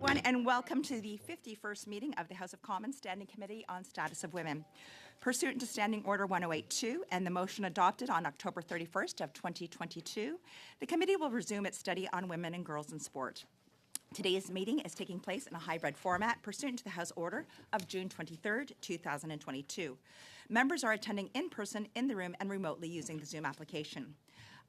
And welcome to the 51st meeting of the House of Commons Standing Committee on Status of Women. Pursuant to Standing Order 1082 and the motion adopted on October 31st of 2022, the committee will resume its study on women and girls in sport. Today's meeting is taking place in a hybrid format pursuant to the House Order of June 23rd, 2022. Members are attending in person in the room and remotely using the Zoom application.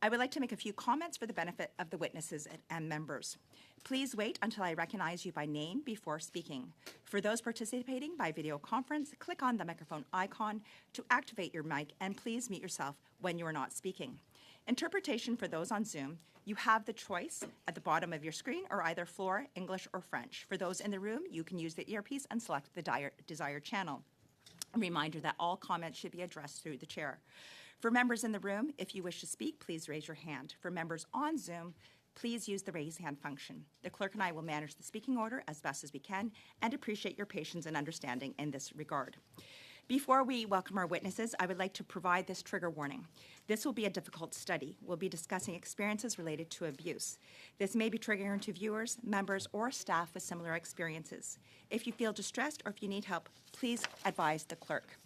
I would like to make a few comments for the benefit of the witnesses and members. Please wait until I recognize you by name before speaking. For those participating by video conference, click on the microphone icon to activate your mic, and please mute yourself when you are not speaking. Interpretation for those on Zoom, you have the choice at the bottom of your screen or either Floor, English, or French. For those in the room, you can use the earpiece and select the desired channel. A reminder that all comments should be addressed through the chair. For members in the room, if you wish to speak, please raise your hand. For members on Zoom, please use the raise hand function. The clerk and I will manage the speaking order as best as we can and appreciate your patience and understanding in this regard. Before we welcome our witnesses, I would like to provide this trigger warning. This will be a difficult study. We'll be discussing experiences related to abuse. This may be triggering to viewers, members, or staff with similar experiences. If you feel distressed or if you need help, please advise the clerk.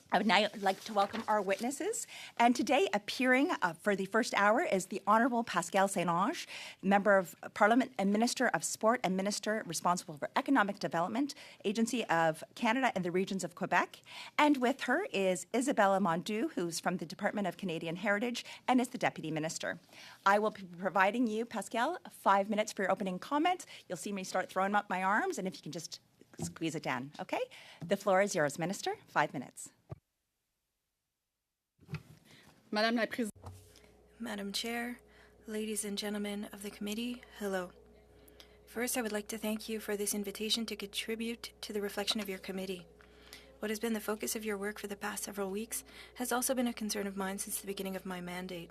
I would now like to welcome our witnesses. And today, appearing for the first hour is the Honourable Pascale St-Onge, Member of Parliament and Minister of Sport and Minister responsible for Economic Development, Agency of Canada and the Regions of Quebec. And with her is Isabella Mondeau, who's from the Department of Canadian Heritage and is the Deputy Minister. I will be providing you, Pascale, 5 minutes for your opening comments. You'll see me start throwing up my arms, and if you can just squeeze it down, okay? The floor is yours, Minister. 5 minutes. Madam Chair, ladies and gentlemen of the committee, hello. First, I would like to thank you for this invitation to contribute to the reflection of your committee. What has been the focus of your work for the past several weeks has also been a concern of mine since the beginning of my mandate.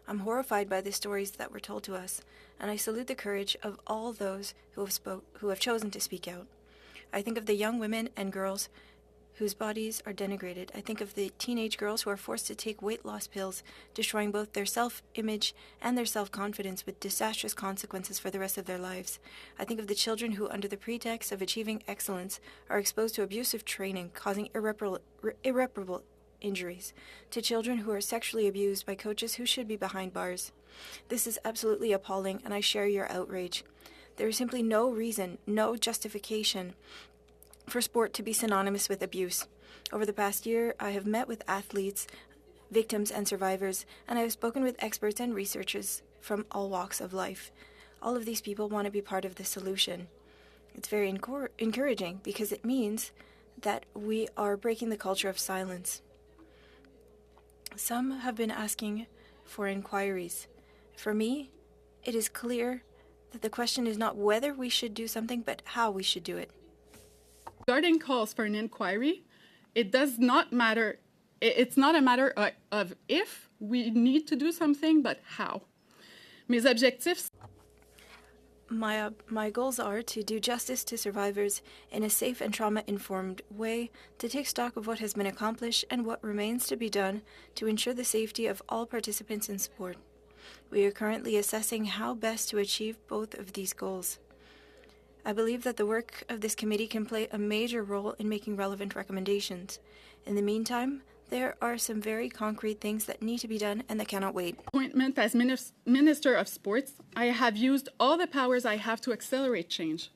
I'm horrified by the stories that were told to us, and I salute the courage of all those who have chosen to speak out. I think of the young women and girls whose bodies are denigrated. I think of the teenage girls who are forced to take weight loss pills, destroying both their self-image and their self-confidence with disastrous consequences for the rest of their lives. I think of the children who, under the pretext of achieving excellence, are exposed to abusive training, causing irreparable injuries, to children who are sexually abused by coaches who should be behind bars. This is absolutely appalling, and I share your outrage. There is simply no reason, no justification for sport to be synonymous with abuse. Over the past year, I have met with athletes, victims, and survivors, and I have spoken with experts and researchers from all walks of life. All of these people want to be part of the solution. It's very encouraging because it means that we are breaking the culture of silence. Some have been asking for inquiries. For me, it is clear that the question is not whether we should do something, but how we should do it. Regarding calls for an inquiry, it does not matter. It's not a matter of if we need to do something, but how. Mes objectifs. My goals are to do justice to survivors in a safe and trauma-informed way, to take stock of what has been accomplished and what remains to be done to ensure the safety of all participants in sport. We are currently assessing how best to achieve both of these goals. I believe that the work of this committee can play a major role in making relevant recommendations. In the meantime, there are some very concrete things that need to be done and that cannot wait. Appointment as Minister of Sports, I have used all the powers I have to accelerate change.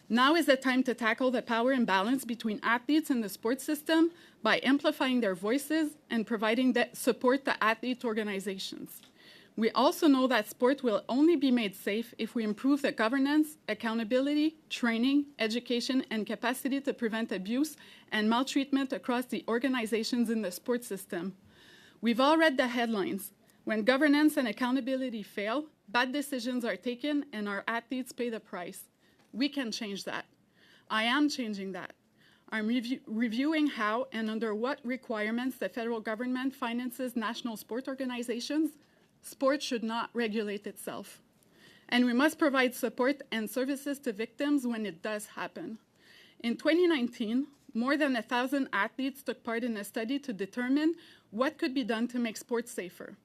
Now is the time to tackle the power imbalance between athletes and the sports system by amplifying their voices and providing support to athlete organizations. We also know that sport will only be made safe if we improve the governance, accountability, training, education, and capacity to prevent abuse and maltreatment across the organizations in the sports system. We've all read the headlines. When governance and accountability fail, bad decisions are taken and our athletes pay the price. We can change that. I am changing that. I'm reviewing how and under what requirements the federal government finances national sport organizations. Sport should not regulate itself. And we must provide support and services to victims when it does happen. In 2019, more than 1,000 athletes took part in a study to determine what could be done to make sports safer.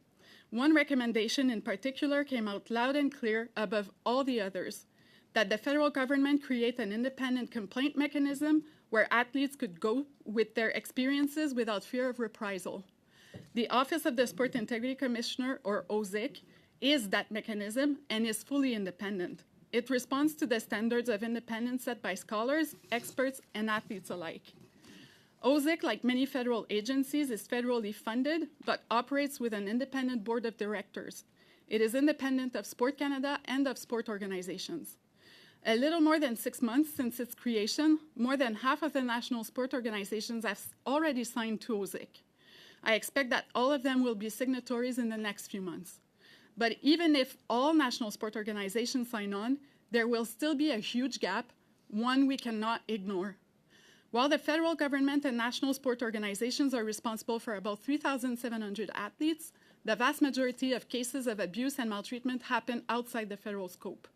One recommendation in particular came out loud and clear above all the others: that the federal government create an independent complaint mechanism where athletes could go with their experiences without fear of reprisal. The Office of the Sport Integrity Commissioner, or OSIC, is that mechanism and is fully independent. It responds to the standards of independence set by scholars, experts, and athletes alike. OSIC, like many federal agencies, is federally funded, but operates with an independent board of directors. It is independent of Sport Canada and of sport organizations. A little more than 6 months since its creation, more than half of the national sport organizations have already signed to OSIC. I expect that all of them will be signatories in the next few months. But even if all national sport organizations sign on, there will still be a huge gap, one we cannot ignore. While the federal government and national sport organizations are responsible for about 3,700 athletes, the vast majority of cases of abuse and maltreatment happen outside the federal scope.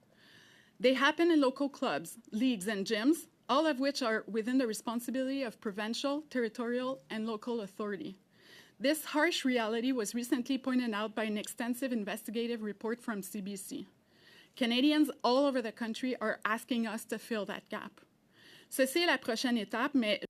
They happen in local clubs, leagues, and gyms, all of which are within the responsibility of provincial, territorial, and local authority. This harsh reality was recently pointed out by an extensive investigative report from CBC. Canadians all over the country are asking us to fill that gap. Ceci est la prochaine étape, mais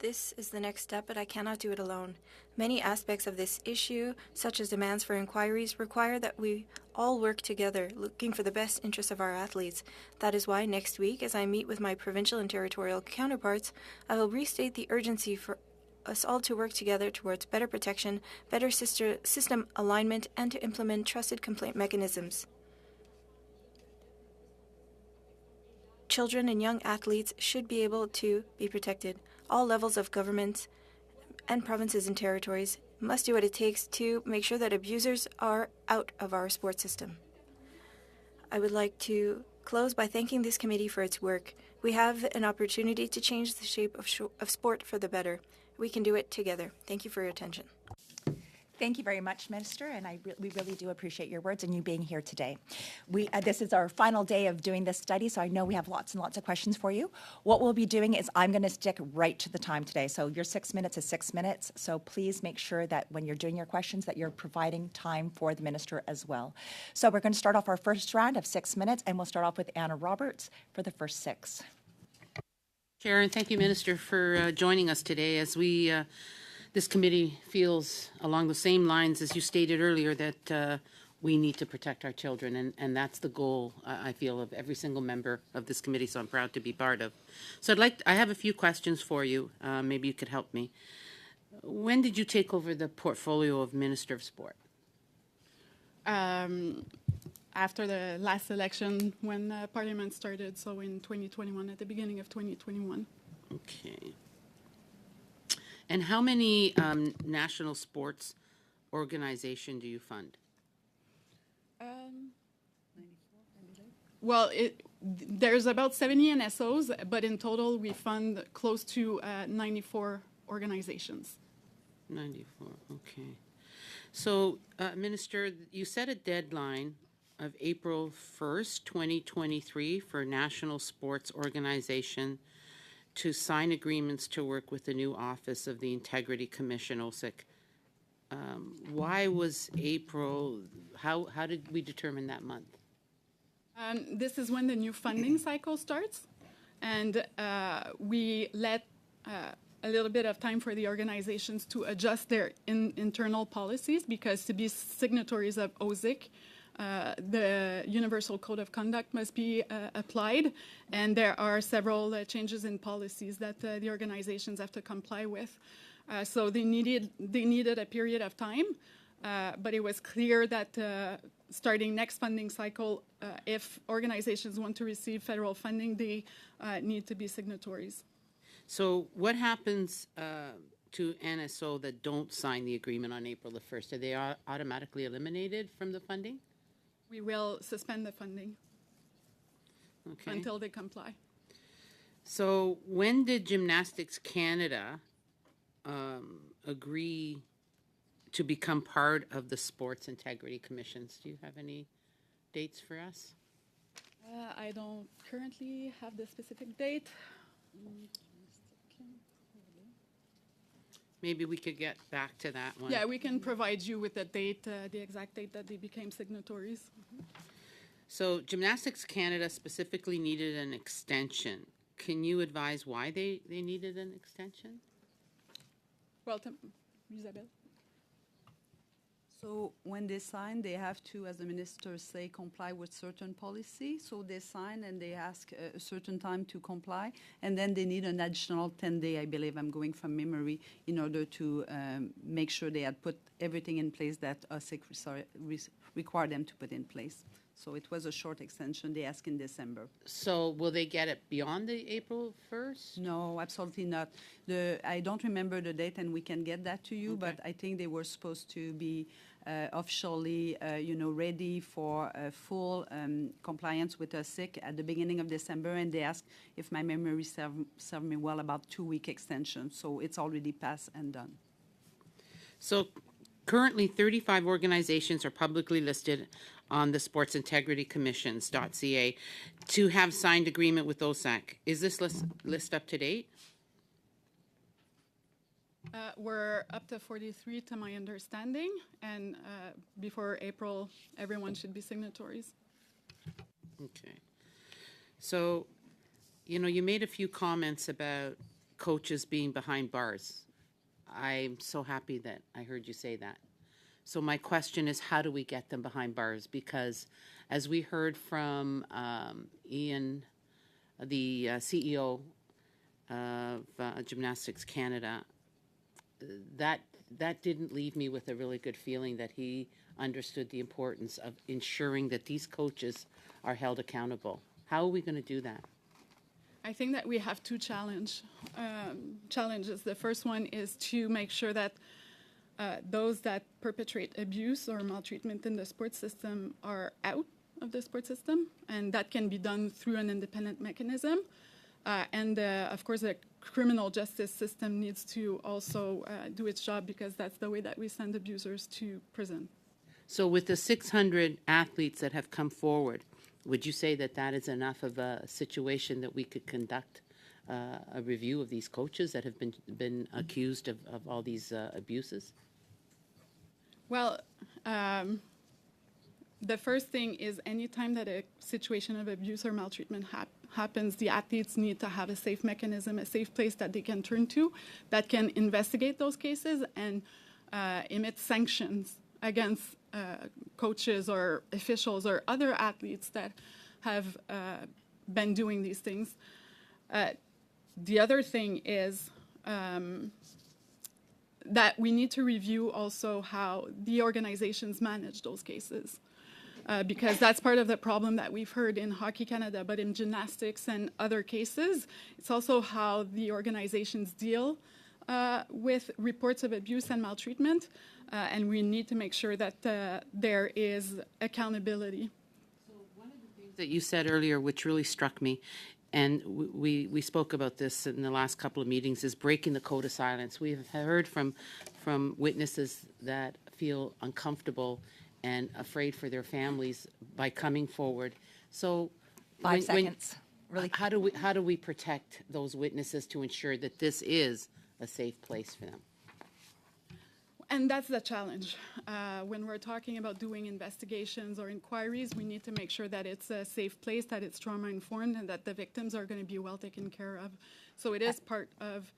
This is the next step, but I cannot do it alone. Many aspects of this issue, such as demands for inquiries, require that we all work together, looking for the best interests of our athletes. That is why next week, as I meet with my provincial and territorial counterparts, I will restate the urgency for us all to work together towards better protection, better system alignment, and to implement trusted complaint mechanisms. Children and young athletes should be able to be protected. All levels of government and provinces and territories must do what it takes to make sure that abusers are out of our sports system. I would like to close by thanking this committee for its work. We have an opportunity to change the shape of sport for the better. We can do it together. Thank you for your attention. Thank you very much, Minister, and we really do appreciate your words and you being here today. This is our final day of doing this study, so I know we have lots and lots of questions for you. What we'll be doing is I'm going to stick right to the time today. So your 6 minutes is 6 minutes, so please make sure that when you're doing your questions that you're providing time for the Minister as well. So we're going to start off our first round of 6 minutes, and we'll start off with Anna Roberts for the first 6. Chair, and thank you, Minister, for joining us today as we this committee feels along the same lines as you stated earlier that we need to protect our children, and that's the goal, I feel, of every single member of this committee, so I'm proud to be part of. So I have a few questions for you. Maybe you could help me. When did you take over the portfolio of Minister of Sport? after the last election when Parliament started, so in 2021, at the beginning of 2021. Okay. And how many national sports organization do you fund? Well, there's about 70 NSOs, but in total we fund close to 94 organizations. 94, okay. So, Minister, you set a deadline of April 1st, 2023 for national sports organization to sign agreements to work with the new office of the Integrity Commission, OSIC. Why was April, how did we determine that month? This is when the new funding cycle starts, and we let a little bit of time for the organizations to adjust their internal policies, because to be signatories of OSIC, the Universal Code of Conduct must be applied, and there are several changes in policies that the organizations have to comply with. So they needed a period of time, but it was clear that starting next funding cycle, if organizations want to receive federal funding, they need to be signatories. So what happens to NSO that don't sign the agreement on April the 1st? Are they automatically eliminated from the funding? We will suspend the funding until they comply. So when did Gymnastics Canada agree to become part of the Sports Integrity Commissions? Do you have any dates for us? I don't currently have the specific date. Maybe we could get back to that one. Yeah, we can provide you with the date, the exact date that they became signatories. So Gymnastics Canada specifically needed an extension. Can you advise why they needed an extension? Well, Isabelle? So when they sign, they have to, as the minister say, comply with certain policy. So they sign and they ask a certain time to comply, and then they need an additional 10-day, I believe, I'm going from memory, in order to make sure they had put everything in place that OSIC required them to put in place. So it was a short extension they asked in December. So will they get it beyond the April 1st? No, absolutely not. I don't remember the date, and we can get that to you, but I think they were supposed to be officially, ready for full compliance with OSIC at the beginning of December, and they asked, if my memory serve me well, about 2-week extension. So it's already passed and done. So currently 35 organizations are publicly listed on the Sports Integrity Commissions.ca to have signed agreement with OSAC. Is this list up to date? We're up to 43 to my understanding, and before April, everyone should be signatories. Okay. So, you made a few comments about coaches being behind bars. I'm so happy that I heard you say that. So my question is, how do we get them behind bars? Because as we heard from Ian, the CEO of Gymnastics Canada, that didn't leave me with a really good feeling that he understood the importance of ensuring that these coaches are held accountable. How are we going to do that? I think that we have two challenges. The first one is to make sure that those that perpetrate abuse or maltreatment in the sports system are out of the sports system, and that can be done through an independent mechanism. Of course, the criminal justice system needs to also do its job, because that's the way that we send abusers to prison. So with the 600 athletes that have come forward, would you say that that is enough of a situation that we could conduct a review of these coaches that have been accused of all these abuses? Well, the first thing is, anytime that a situation of abuse or maltreatment happens, the athletes need to have a safe mechanism, a safe place that they can turn to that can investigate those cases and emit sanctions against coaches or officials or other athletes that have been doing these things. The other thing is that we need to review also how the organizations manage those cases. Because that's part of the problem that we've heard in Hockey Canada, but in gymnastics and other cases. It's also how the organizations deal with reports of abuse and maltreatment, and we need to make sure that there is accountability. So one of the things that you said earlier, which really struck me, and we spoke about this in the last couple of meetings, is breaking the code of silence. We've heard from witnesses that feel uncomfortable and afraid for their families by coming forward. So 5 seconds. Really. How do we protect those witnesses to ensure that this is a safe place for them? And that's the challenge. When we're talking about doing investigations or inquiries, we need to make sure that it's a safe place, that it's trauma-informed, and that the victims are going to be well taken care of. So it is part of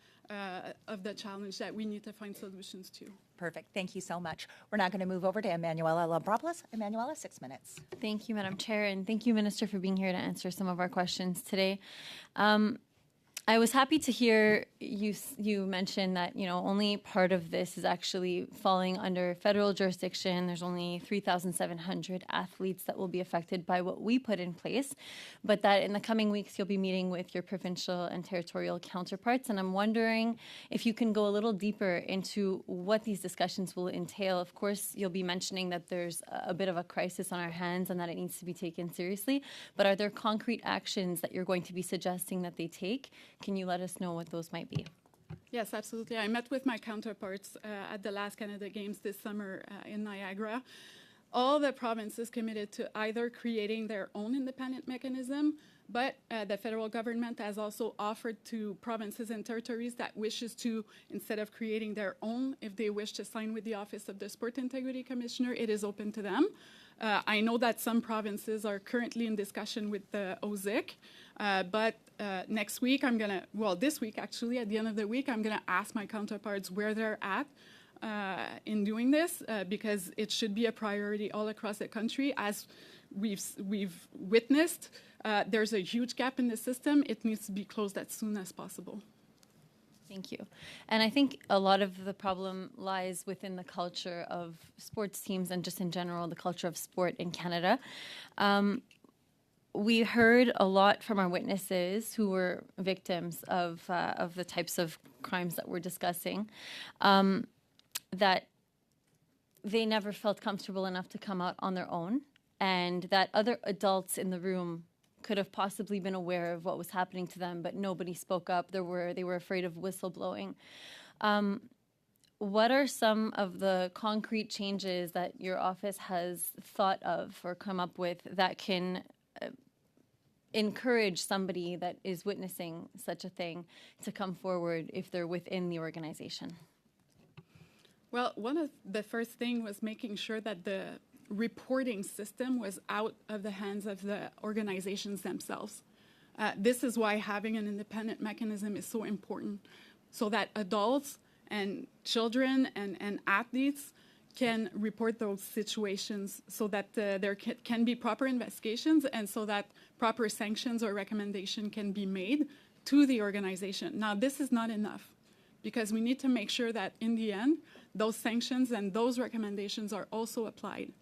the challenge that we need to find solutions to. Perfect. Thank you so much. We're now going to move over to Emanuela Lampropoulos. Emanuela, 6 minutes. Thank you, Madam Chair, and thank you, Minister, for being here to answer some of our questions today. I was happy to hear you mention that, only part of this is actually falling under federal jurisdiction. There's only 3,700 athletes that will be affected by what we put in place, but that in the coming weeks you'll be meeting with your provincial and territorial counterparts, and I'm wondering if you can go a little deeper into what these discussions will entail. Of course, you'll be mentioning that there's a bit of a crisis on our hands and that it needs to be taken seriously, but are there concrete actions that you're going to be suggesting that they take? Can you let us know what those might be? Yes, absolutely. I met with my counterparts at the last Canada Games this summer in Niagara. All the provinces committed to either creating their own independent mechanism, but the federal government has also offered to provinces and territories that wishes to, instead of creating their own, if they wish to sign with the Office of the Sport Integrity Commissioner, it is open to them. I know that some provinces are currently in discussion with the OZIC, but next week this week actually, at the end of the week, I'm going to ask my counterparts where they're at in doing this, because it should be a priority all across the country. As we've witnessed, there's a huge gap in the system. It needs to be closed as soon as possible. Thank you. And I think a lot of the problem lies within the culture of sports teams and just in general, the culture of sport in Canada. We heard a lot from our witnesses who were victims of the types of crimes that we're discussing, that they never felt comfortable enough to come out on their own, and that other adults in the room could have possibly been aware of what was happening to them, but nobody spoke up. They were afraid of whistleblowing. What are some of the concrete changes that your office has thought of or come up with that can encourage somebody that is witnessing such a thing to come forward if they're within the organization? Well, one of the first thing was making sure that the reporting system was out of the hands of the organizations themselves. This is why having an independent mechanism is so important, so that adults and children and athletes can report those situations, so that there can be proper investigations, and so that proper sanctions or recommendation can be made to the organization. Now, this is not enough, because we need to make sure that in the end, those sanctions and those recommendations are also applied.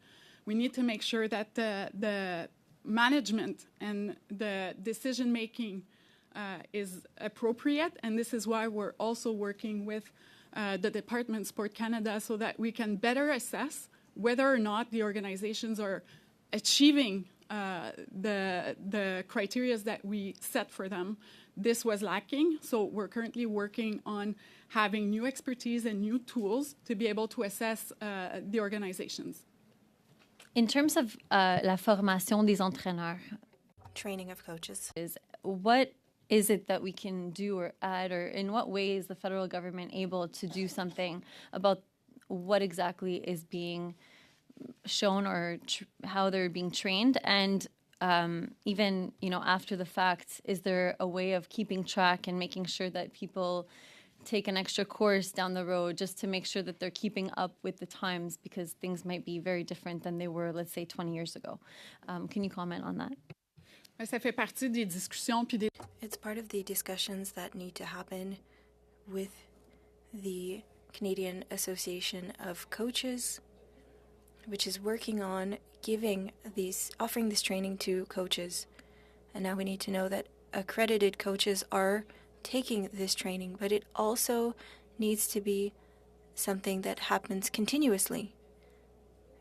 We need to make sure that the management and the decision-making is appropriate, and this is why we're also working with the Department Sport Canada, so that we can better assess whether or not the organizations are achieving the criteria that we set for them. This was lacking, so we're currently working on having new expertise and new tools to be able to assess the organizations. In terms of la formation des entraîneurs, Training of coaches. what is it that we can do or add, or in what way is the federal government able to do something about what exactly is being shown or how they're being trained? And even, after the fact, is there a way of keeping track and making sure that people take an extra course down the road just to make sure that they're keeping up with the times, because things might be very different than they were, let's say, 20 years ago? Can you comment on that? Ça fait partie des discussions puis des... It's part of the discussions that need to happen with the Canadian Association of Coaches, which is working on offering this training to coaches. And now we need to know that accredited coaches are taking this training, but it also needs to be something that happens continuously.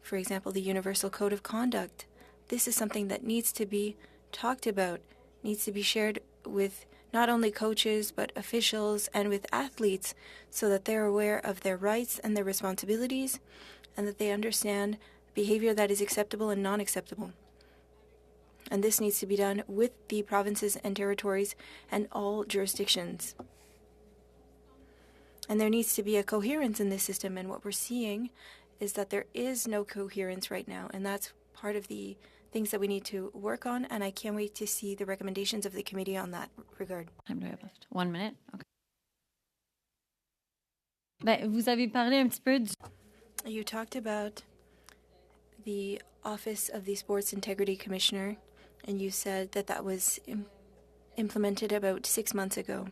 For example, the Universal Code of Conduct. This is something that needs to be talked about, needs to be shared with not only coaches, but officials and with athletes, so that they're aware of their rights and their responsibilities, and that they understand behavior that is acceptable and non-acceptable. And this needs to be done with the provinces and territories and all jurisdictions. And there needs to be a coherence in this system, and what we're seeing is that there is no coherence right now, and that's part of the things that we need to work on, and I can't wait to see the recommendations of the committee on that regard. Time do I have left? 1 minute? Okay. Vous avez parlé un petit peu du... You talked about the Office of the Sports Integrity Commissioner, and you said that that was implemented about 6 months ago.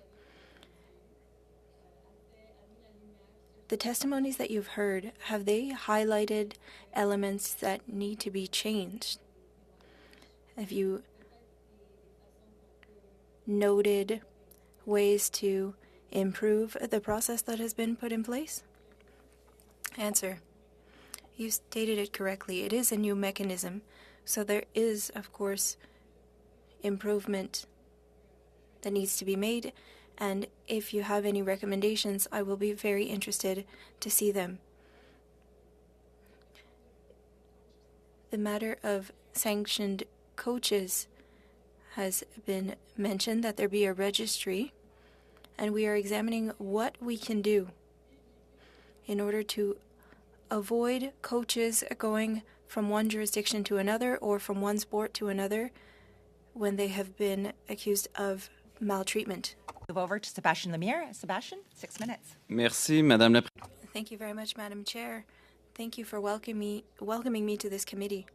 The testimonies that you've heard, have they highlighted elements that need to be changed? Have you noted ways to improve the process that has been put in place? Answer. You stated it correctly. It is a new mechanism, so there is, of course, improvement that needs to be made, and if you have any recommendations, I will be very interested to see them. The matter of sanctioned coaches has been mentioned, that there be a registry, and we are examining what we can do in order to avoid coaches going from one jurisdiction to another or from one sport to another when they have been accused of maltreatment. Move over to Sebastian Lemire. Sebastian, 6 minutes. Merci, Madame la Thank you very much, Madam Chair. Thank you for welcoming me to this committee.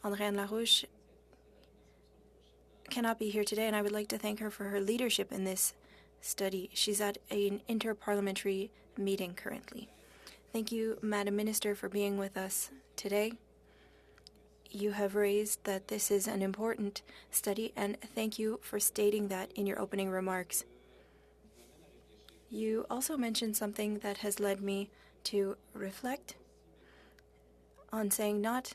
Andréane Larouche cannot be here today, and I would like to thank her for her leadership in this study. She's at an interparliamentary meeting currently. Thank you, Madam Minister, for being with us today. You have raised that this is an important study, and thank you for stating that in your opening remarks. You also mentioned something that has led me to reflect on saying not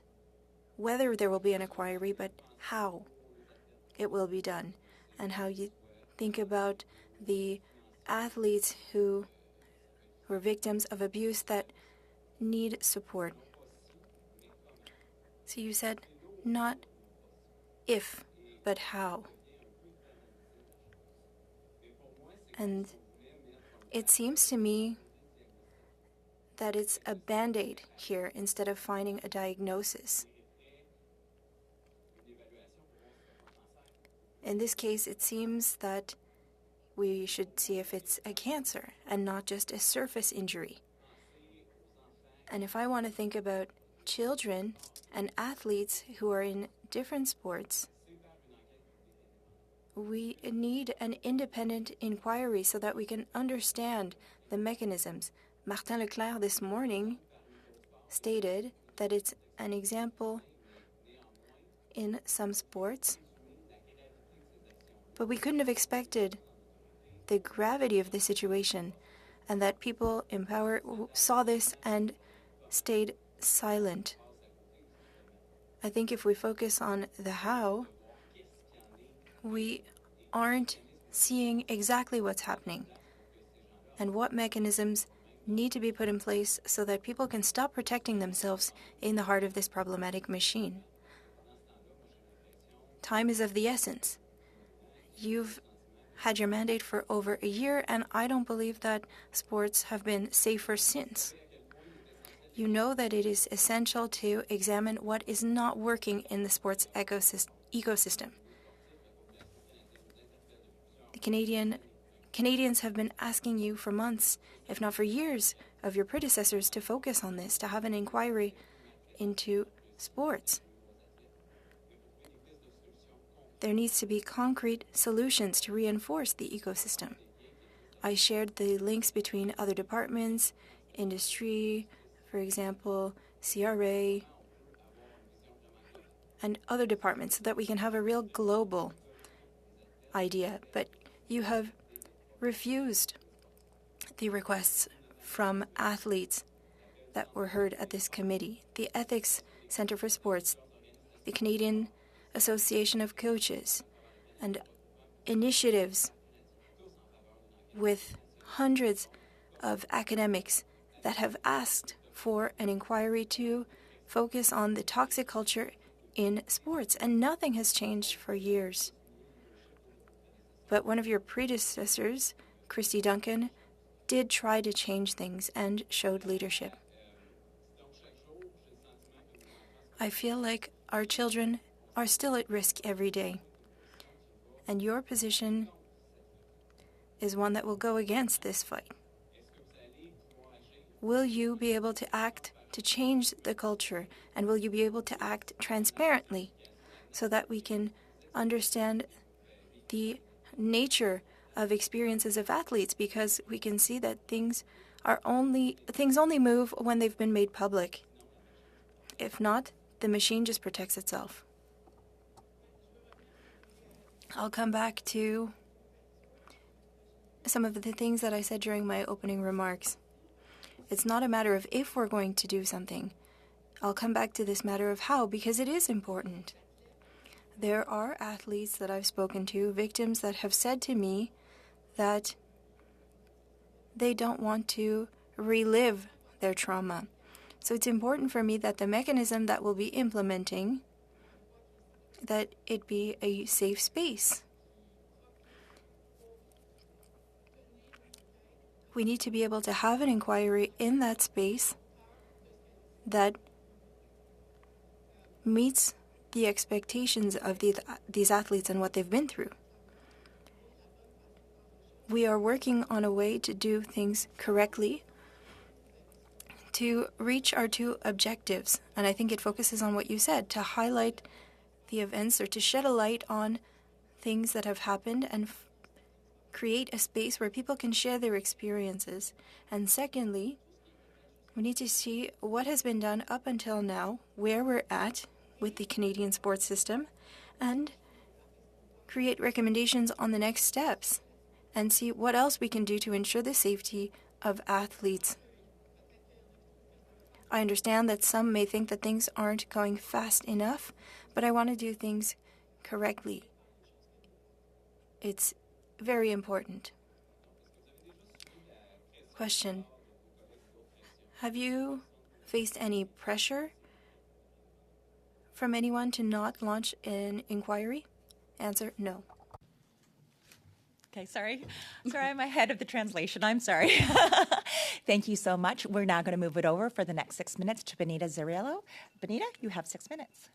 whether there will be an inquiry, but how it will be done, and how you think about the athletes who were victims of abuse that need support. So you said not if, but how. And it seems to me that it's a band-aid here instead of finding a diagnosis. In this case, it seems that we should see if it's a cancer and not just a surface injury. And if I want to think about children and athletes who are in different sports, we need an independent inquiry so that we can understand the mechanisms. Martin Leclerc this morning stated that it's an example in some sports, but we couldn't have expected the gravity of the situation, and that people in power saw this and stayed silent. I think if we focus on the how, we aren't seeing exactly what's happening and what mechanisms need to be put in place so that people can stop protecting themselves in the heart of this problematic machine. Time is of the essence. You've had your mandate for over a year, and I don't believe that sports have been safer since. You know that it is essential to examine what is not working in the sports ecosystem. The Canadians have been asking you for months, if not for years, of your predecessors to focus on this, to have an inquiry into sports. There needs to be concrete solutions to reinforce the ecosystem. I shared the links between other departments, industry, for example, CRA, and other departments so that we can have a real global idea. But you have refused the requests from athletes that were heard at this committee. The Ethics Centre for Sports, the Canadian Association of Coaches, and initiatives with hundreds of academics that have asked for an inquiry to focus on the toxic culture in sports, and nothing has changed for years. But one of your predecessors, Christy Duncan, did try to change things and showed leadership. I feel like our children are still at risk every day, and your position is one that will go against this fight. Will you be able to act to change the culture, and will you be able to act transparently so that we can understand the nature of experiences of athletes, because we can see that things only move when they've been made public. If not, the machine just protects itself. I'll come back to some of the things that I said during my opening remarks. It's not a matter of if we're going to do something. I'll come back to this matter of how, because it is important. There are athletes that I've spoken to, victims that have said to me that they don't want to relive their trauma. So it's important for me that the mechanism that we'll be implementing, that it be a safe space. We need to be able to have an inquiry in that space that meets the expectations of these athletes and what they've been through. We are working on a way to do things correctly to reach our two objectives, and I think it focuses on what you said, to highlight the events or to shed a light on things that have happened and create a space where people can share their experiences. And secondly, we need to see what has been done up until now, where we're at with the Canadian sports system, and create recommendations on the next steps and see what else we can do to ensure the safety of athletes. I understand that some may think that things aren't going fast enough, but I want to do things correctly. It's very important. Question: have you faced any pressure from anyone to not launch an inquiry? Answer: no. Okay, sorry. Sorry, I'm ahead of the translation. I'm sorry. Thank you so much. We're now going to move it over for the next 6 minutes to Benita Zariello. Benita, you have 6 minutes.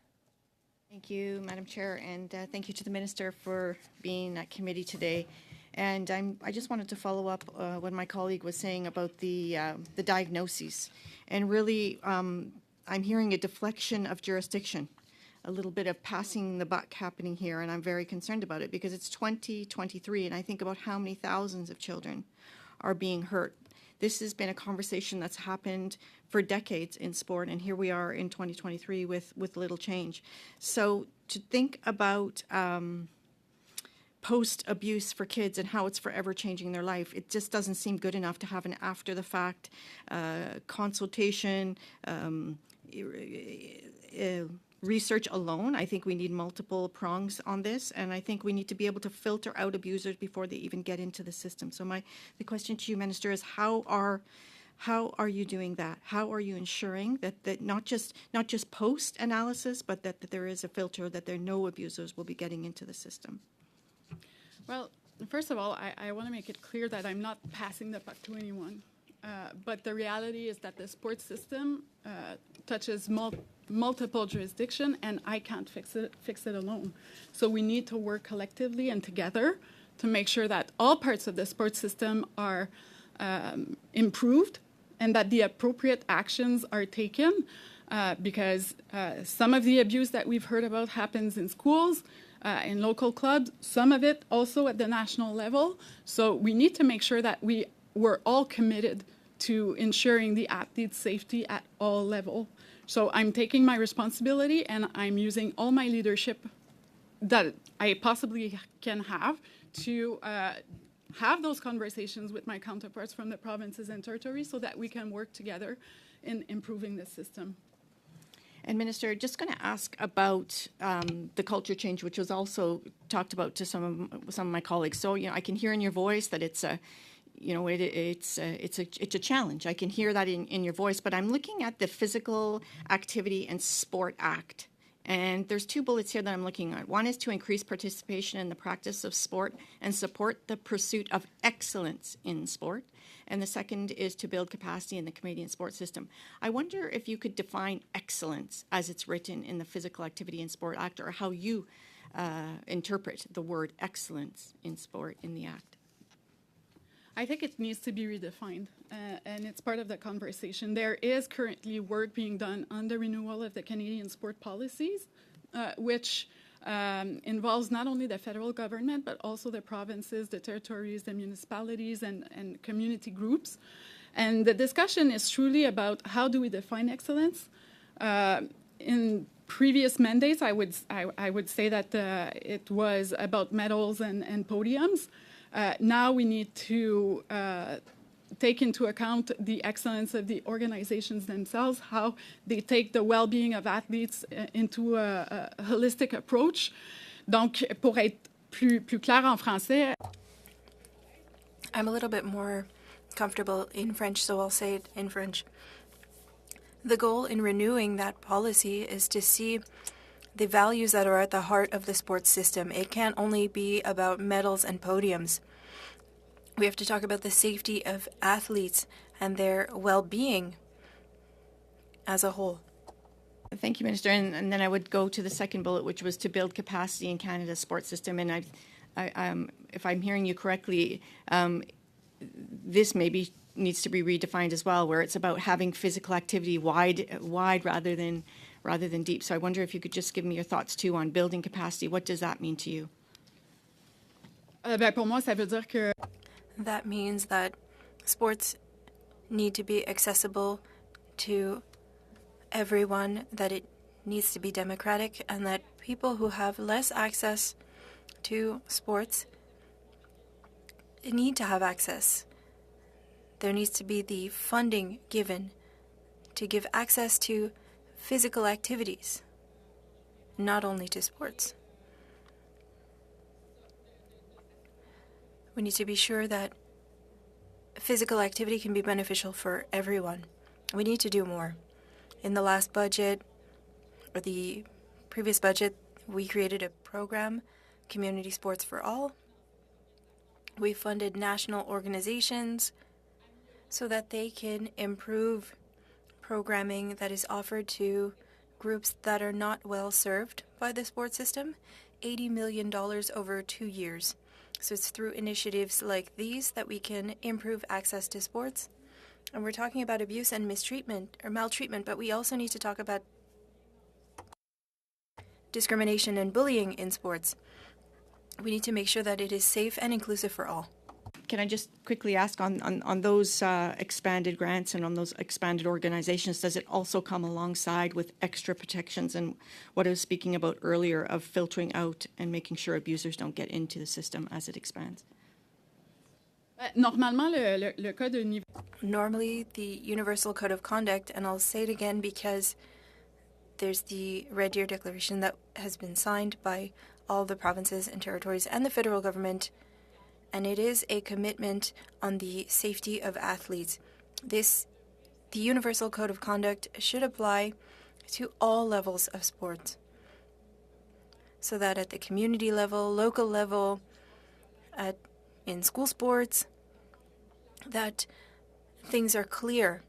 Thank you, Madam Chair, and thank you to the Minister for being at committee today. And I just wanted to follow up what my colleague was saying about the diagnoses. And really, I'm hearing a deflection of jurisdiction, a little bit of passing the buck happening here, and I'm very concerned about it because it's 2023, and I think about how many thousands of children are being hurt. This has been a conversation that's happened for decades in sport, and here we are in 2023 with little change. So to think about post-abuse for kids and how it's forever changing their life, it just doesn't seem good enough to have an after-the-fact consultation, research alone. I think we need multiple prongs on this, and I think we need to be able to filter out abusers before they even get into the system. So the question to you, Minister, is how are you doing that? How are you ensuring that not just post-analysis, but that there is a filter, that there are no abusers will be getting into the system? Well, first of all, I want to make it clear that I'm not passing the buck to anyone. But the reality is that the sports system touches multiple jurisdictions, and I can't fix it alone. So we need to work collectively and together to make sure that all parts of the sports system are improved and that the appropriate actions are taken, because some of the abuse that we've heard about happens in schools, in local clubs, some of it also at the national level. So we need to make sure that we're all committed to ensuring the athlete's safety at all levels. So I'm taking my responsibility and I'm using all my leadership that I possibly can have to have those conversations with my counterparts from the provinces and territories so that we can work together in improving the system. And Minister, just going to ask about the culture change, which was also talked about to some of my colleagues. So, I can hear in your voice that it's a challenge. I can hear that in your voice, but I'm looking at the Physical Activity and Sport Act. And there's 2 bullets here that I'm looking at. One is to increase participation in the practice of sport and support the pursuit of excellence in sport. And the second is to build capacity in the Canadian sports system. I wonder if you could define excellence as it's written in the Physical Activity and Sport Act, or how you interpret the word excellence in sport in the Act. I think it needs to be redefined, and it's part of the conversation. There is currently work being done on the renewal of the Canadian sport policies, which involves not only the federal government, but also the provinces, the territories, the municipalities, and community groups. And the discussion is truly about how do we define excellence. In previous mandates, I would say that it was about medals and podiums. Now we need to take into account the excellence of the organizations themselves, how they take the well-being of athletes into a holistic approach. Donc, pour être plus clair en français, I'm a little bit more comfortable in French, so I'll say it in French. The goal in renewing that policy is to see the values that are at the heart of the sports system. It can't only be about medals and podiums. We have to talk about the safety of athletes and their well-being as a whole. Thank you, Minister. And then I would go to the second bullet, which was to build capacity in Canada's sports system. And if I'm hearing you correctly, this maybe needs to be redefined as well, where it's about having physical activity wide rather than deep. So I wonder if you could just give me your thoughts too on building capacity. What does that mean to you? Ben, pour moi, ça veut dire que That means that sports need to be accessible to everyone, that it needs to be democratic, and that people who have less access to sports need to have access. There needs to be the funding given to give access to physical activities, not only to sports. We need to be sure that physical activity can be beneficial for everyone. We need to do more. In the last budget, or the previous budget, we created a program, Community Sports for All. We funded national organizations so that they can improve programming that is offered to groups that are not well served by the sports system, $80 million over 2 years. So it's through initiatives like these that we can improve access to sports. And we're talking about abuse and mistreatment or maltreatment, but we also need to talk about discrimination and bullying in sports. We need to make sure that it is safe and inclusive for all. Can I just quickly ask on those expanded grants and on those expanded organizations, does it also come alongside with extra protections and what I was speaking about earlier of filtering out and making sure abusers don't get into the system as it expands? normalement, le code universel. Normally, the Universal Code of Conduct, and I'll say it again because there's the Red Deer Declaration that has been signed by all the provinces and territories and the federal government, and it is a commitment on the safety of athletes. The Universal Code of Conduct should apply to all levels of sports, so that at the community level, local level, in school sports, that things are clear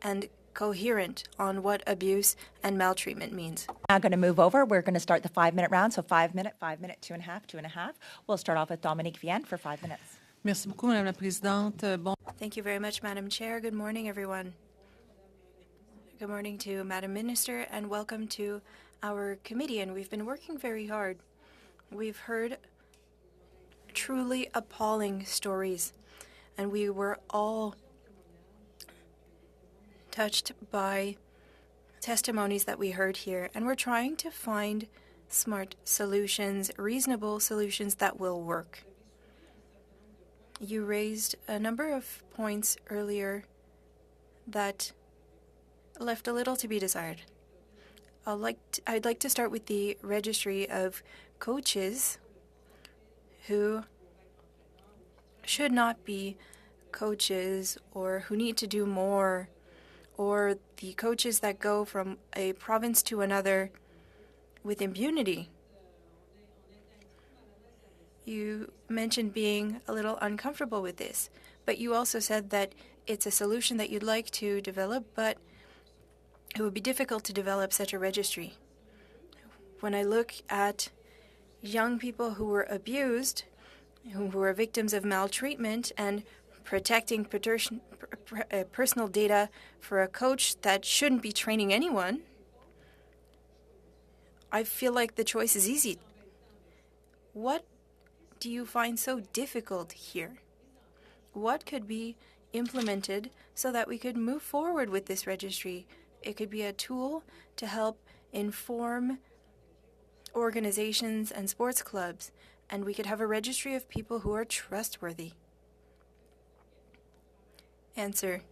and coherent on what abuse and maltreatment means. Now going to move over. We're going to start the 5-minute round. So 5 minute, 5 minute, 2.5, 2.5. We'll start off with Dominique Vienne for 5 minutes. Merci beaucoup, Madame la Présidente. Thank you very much, Madam Chair. Good morning, everyone. Good morning to Madam Minister, and welcome to our committee. And we've been working very hard. We've heard truly appalling stories, and we were all touched by testimonies that we heard here. And we're trying to find smart solutions, reasonable solutions that will work. You raised a number of points earlier that left a little to be desired. I'd like to start with the registry of coaches who should not be coaches or who need to do more, or the coaches that go from a province to another with impunity. You mentioned being a little uncomfortable with this, but you also said that it's a solution that you'd like to develop, but it would be difficult to develop such a registry. When I look at young people who were abused, who were victims of maltreatment, and protecting personal data for a coach that shouldn't be training anyone, I feel like the choice is easy. What do you find so difficult here? What could be implemented so that we could move forward with this registry? It could be a tool to help inform organizations and sports clubs, and we could have a registry of people who are trustworthy. Answer.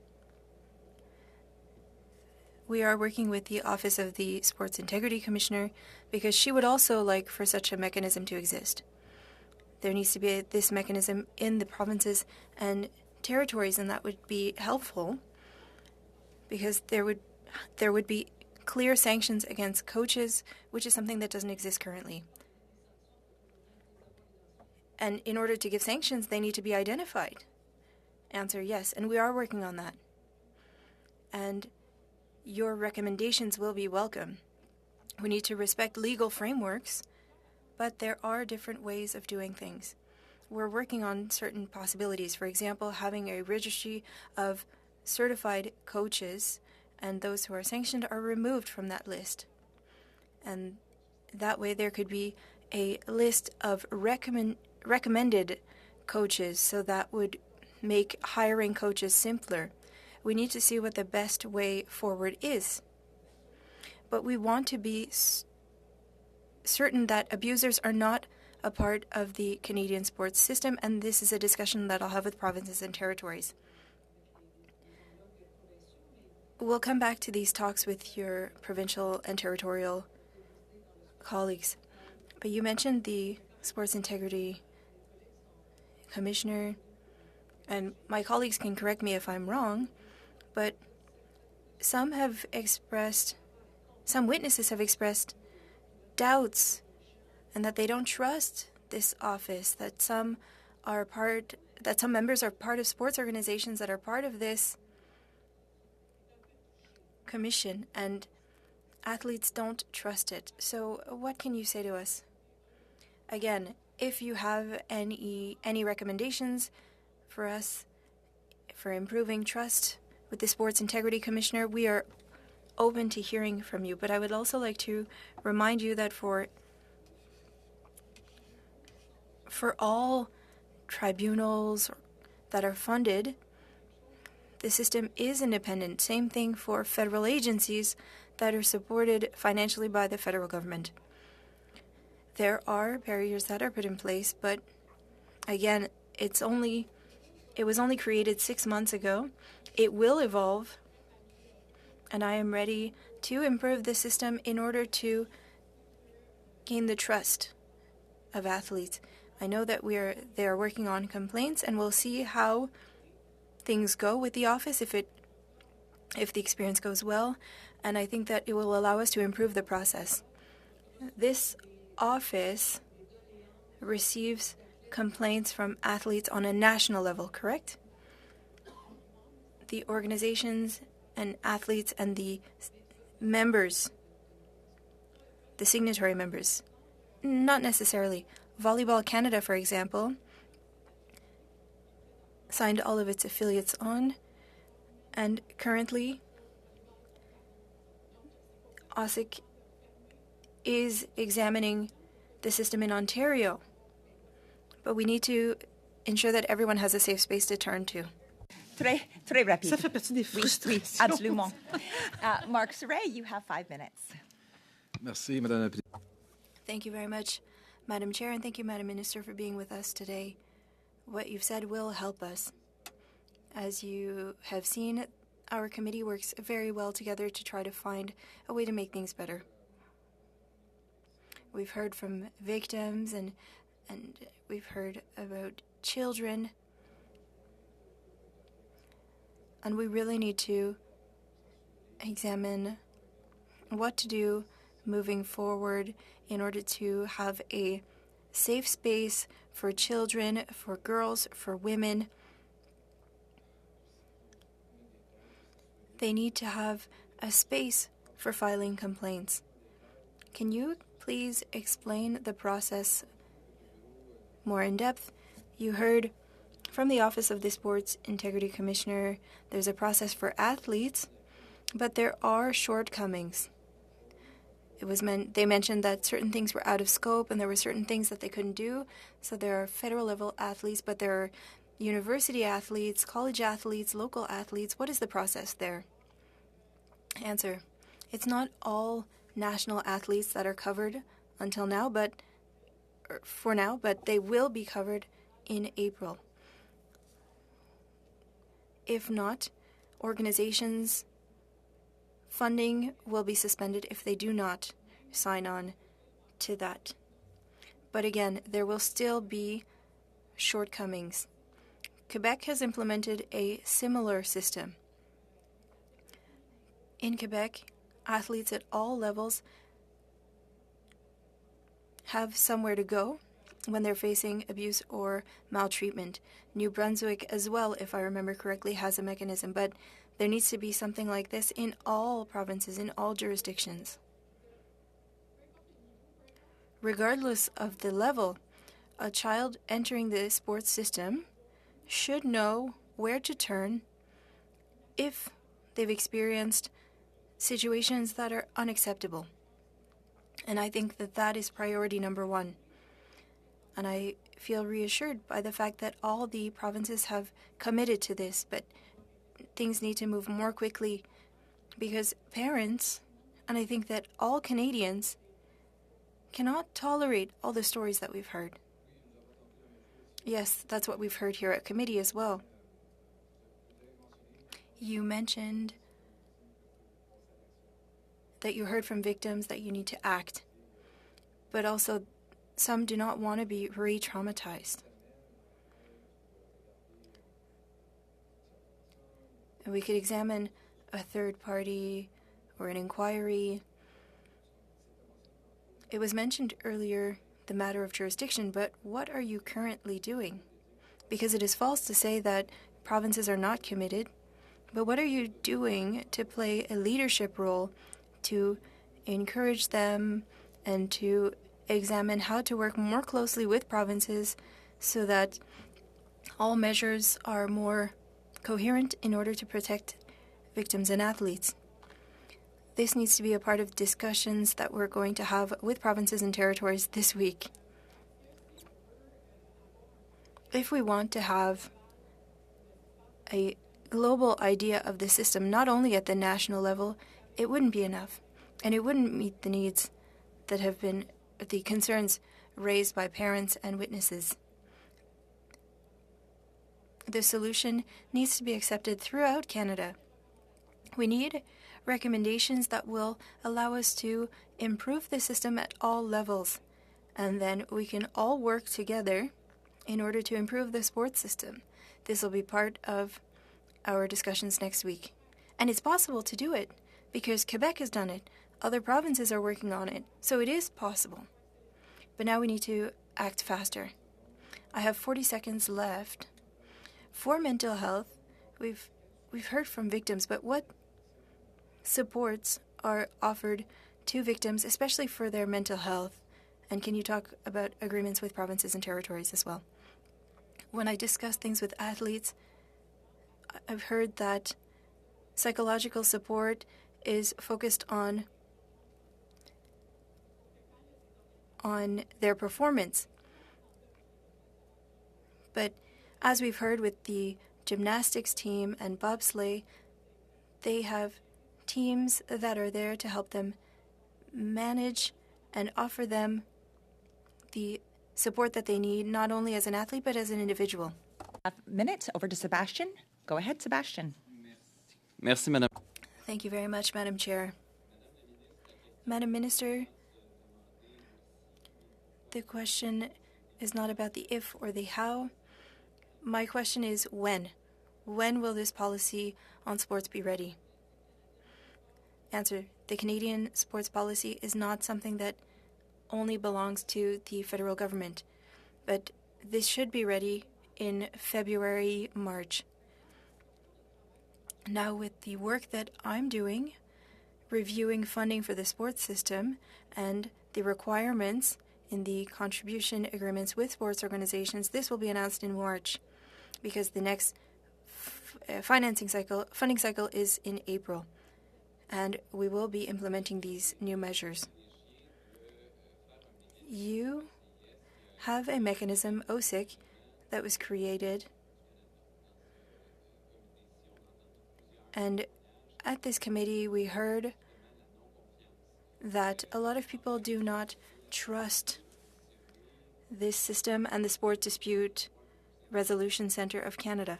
We are working with the Office of the Sports Integrity Commissioner because she would also like for such a mechanism to exist. There needs to be this mechanism in the provinces and territories, and that would be helpful because there would be clear sanctions against coaches, which is something that doesn't exist currently. And in order to give sanctions, they need to be identified. Answer, yes, and we are working on that. And your recommendations will be welcome. We need to respect legal frameworks, but there are different ways of doing things. We're working on certain possibilities. For example, having a registry of certified coaches, and those who are sanctioned are removed from that list. And that way there could be a list of recommended coaches, so that would make hiring coaches simpler. We need to see what the best way forward is. But we want to be certain that abusers are not a part of the Canadian sports system, and this is a discussion that I'll have with provinces and territories. We'll come back to these talks with your provincial and territorial colleagues. But you mentioned the Sports Integrity Commissioner, and my colleagues can correct me if I'm wrong, but some witnesses have expressed doubts and that they don't trust this office, that some members are part of sports organizations that are part of this commission, and athletes don't trust it. So what can you say to us? Again, if you have any recommendations for us for improving trust with the Sports Integrity Commissioner, we are open to hearing from you. But I would also like to remind you that for all tribunals that are funded, the system is independent. Same thing for federal agencies that are supported financially by the federal government. There are barriers that are put in place, but again, it was only created 6 months ago. It will evolve, and I am ready to improve the system in order to gain the trust of athletes. I know that they are working on complaints, and we'll see how things go with the office if the experience goes well, and I think that it will allow us to improve the process. This office receives complaints from athletes on a national level, correct? The organizations and athletes and the members, the signatory members, not necessarily. Volleyball Canada, for example, signed all of its affiliates on, and currently OSIC is examining the system in Ontario. But we need to ensure that everyone has a safe space to turn to. Très rapide. Ça fait partie des Oui, frustrations. absolument. Marc Sauret, you have 5 minutes. Merci, Madame la Présidente. Thank you very much, Madam Chair, and thank you, Madam Minister, for being with us today. What you've said will help us. As you have seen, our committee works very well together to try to find a way to make things better. We've heard from victims and we've heard about children. And we really need to examine what to do moving forward in order to have a safe space for children, for girls, for women. They need to have a space for filing complaints. Can you please explain the process more in depth? You heard from the Office of the Sports Integrity Commissioner, there's a process for athletes, but there are shortcomings. They mentioned that certain things were out of scope and there were certain things that they couldn't do. So there are federal level athletes, but there are university athletes, college athletes, local athletes. What is the process there? Answer: it's not all national athletes that are covered until now, but they will be covered in April. If not, organizations' funding will be suspended if they do not sign on to that. But again, there will still be shortcomings. Quebec has implemented a similar system. In Quebec, athletes at all levels have somewhere to go when they're facing abuse or maltreatment. New Brunswick as well, if I remember correctly, has a mechanism, but There needs to be something like this in all provinces, in all jurisdictions. Regardless of the level, a child entering the sports system should know where to turn if they've experienced situations that are unacceptable. And I think that that is priority number one. And I feel reassured by the fact that all the provinces have committed to this, but things need to move more quickly because parents, and I think that all Canadians, cannot tolerate all the stories that we've heard. Yes, that's what we've heard here at committee as well. You mentioned that you heard from victims that you need to act, but also some do not want to be re-traumatized. And we could examine a third party or an inquiry. It was mentioned earlier, the matter of jurisdiction, but what are you currently doing? Because it is false to say that provinces are not committed, but what are you doing to play a leadership role to encourage them and to examine how to work more closely with provinces so that all measures are more coherent in order to protect victims and athletes? This needs to be a part of discussions that we're going to have with provinces and territories this week. If we want to have a global idea of the system, not only at the national level, it wouldn't be enough. And it wouldn't meet the needs that have been the concerns raised by parents and witnesses. The solution needs to be accepted throughout Canada. We need recommendations that will allow us to improve the system at all levels, and then we can all work together in order to improve the sports system. This will be part of our discussions next week. And it's possible to do it because Quebec has done it. Other provinces are working on it. So it is possible. But now we need to act faster. I have 40 seconds left. For mental health, we've heard from victims, but what supports are offered to victims, especially for their mental health? And can you talk about agreements with provinces and territories as well? When I discuss things with athletes, I've heard that psychological support is focused on their performance. But as we've heard with the gymnastics team and bobsleigh, they have teams that are there to help them manage and offer them the support that they need, not only as an athlete, but as an individual. A minute over to Sebastian. Go ahead, Sebastian. Merci, Madame. Thank you very much, Madam Chair. Madam Minister, the question is not about the if or the how. My question is when. When will this policy on sports be ready? Answer: the Canadian sports policy is not something that only belongs to the federal government, but this should be ready in February, March. Now, with the work that I'm doing, reviewing funding for the sports system and the requirements in the contribution agreements with sports organizations, this will be announced in March because the next funding cycle is in April, and we will be implementing these new measures. You have a mechanism, OSIC, that was created, and at this committee we heard that a lot of people do not trust this system and the Sport Dispute Resolution Centre of Canada.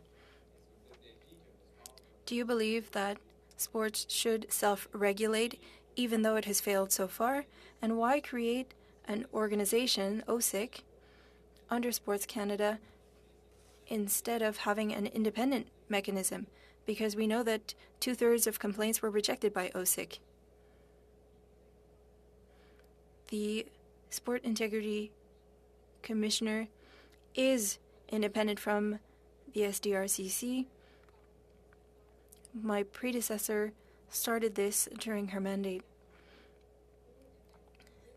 Do you believe that sports should self-regulate even though it has failed so far? And why create an organization, OSIC, under Sports Canada instead of having an independent mechanism? Because we know that 2/3 of complaints were rejected by OSIC. The Sport Integrity Commissioner is independent from the SDRCC, My predecessor started this during her mandate.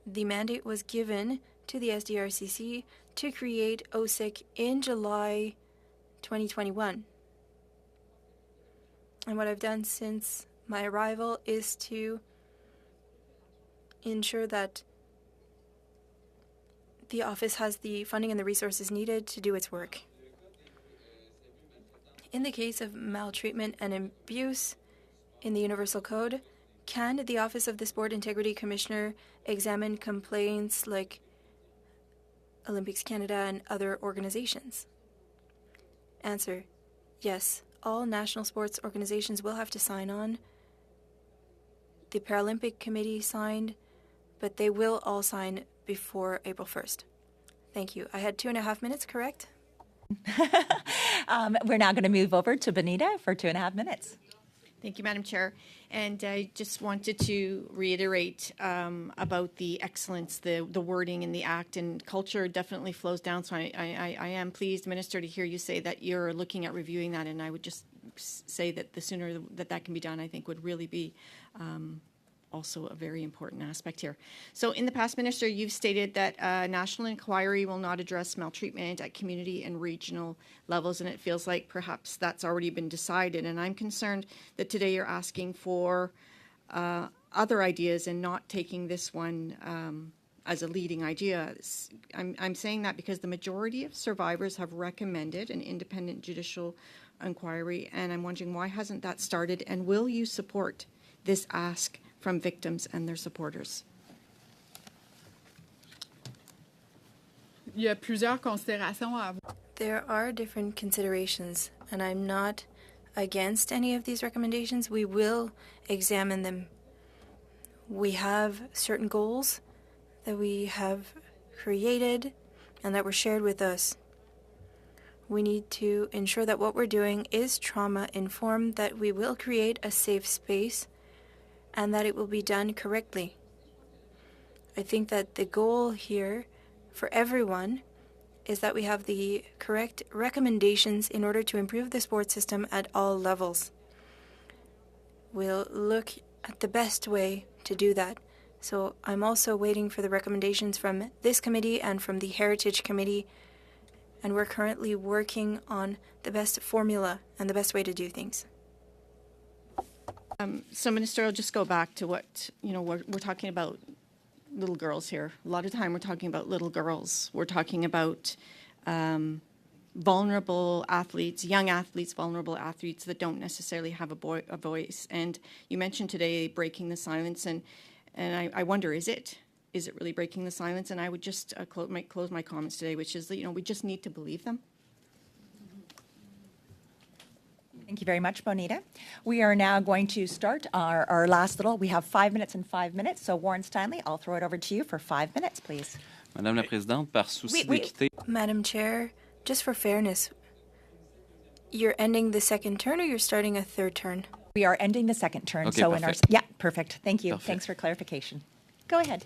The mandate was given to the SDRCC to create OSIC in July 2021. And what I've done since my arrival is to ensure that the office has the funding and the resources needed to do its work. In the case of maltreatment and abuse in the Universal Code, can the Office of the Sport Integrity Commissioner examine complaints like Olympics Canada and other organizations? Answer: yes, all national sports organizations will have to sign on. The Paralympic Committee signed, but they will all sign before April 1st. Thank you. I had 2.5 minutes, correct? We're now going to move over to Bonita for 2.5 minutes. Thank you, Madam Chair. And I just wanted to reiterate about the excellence, the wording in the Act, and culture definitely flows down. So I am pleased, Minister, to hear you say that you're looking at reviewing that. And I would just say that the sooner that can be done, I think would really be also a very important aspect here. So in the past, Minister, you've stated that a national inquiry will not address maltreatment at community and regional levels, and it feels like perhaps that's already been decided. And I'm concerned that today you're asking for other ideas and not taking this one as a leading idea. I'm saying that because the majority of survivors have recommended an independent judicial inquiry, and I'm wondering why hasn't that started, and will you support this ask from victims and their supporters? Il y a plusieurs considérations à avoir. There are different considerations, and I'm not against any of these recommendations. We will examine them. We have certain goals that we have created and that were shared with us. We need to ensure that what we're doing is trauma-informed, that we will create a safe space, and that it will be done correctly. I think that the goal here for everyone is that we have the correct recommendations in order to improve the sports system at all levels. We'll look at the best way to do that. So I'm also waiting for the recommendations from this committee and from the Heritage Committee, and we're currently working on the best formula and the best way to do things. So, Minister, I'll just go back to what, we're talking about little girls here. A lot of time we're talking about little girls. We're talking about vulnerable athletes, young athletes, vulnerable athletes that don't necessarily have a voice. And you mentioned today breaking the silence, and I wonder, is it really breaking the silence? And I would just close my comments today, which is that, we just need to believe them. Thank you very much, Bonita. We are now going to start our last little. We have 5 minutes and 5 minutes. So, Warren Stanley, I'll throw it over to you for 5 minutes, please. Madame la Présidente, par souci d'équité. Madam Chair, just for fairness, you're ending the second turn or you're starting a third turn? We are ending the second turn. Okay, so perfect. yeah, perfect. Thank you. Perfect. Thanks for clarification. Go ahead.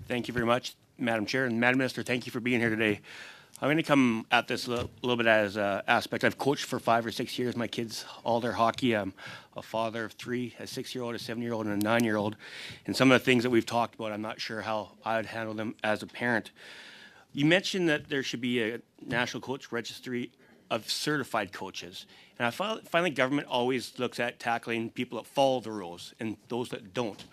Thank you very much, Madam Chair. And Madam Minister, thank you for being here today. I'm going to come at this a little bit as an aspect. I've coached for 5 or 6 years. My kids, all their hockey. I'm a father of 3, a 6-year-old, a 7-year-old, and a 9-year-old. And some of the things that we've talked about, I'm not sure how I would handle them as a parent. You mentioned that there should be a national coach registry of certified coaches. And I find the government always looks at tackling people that follow the rules and those that don't.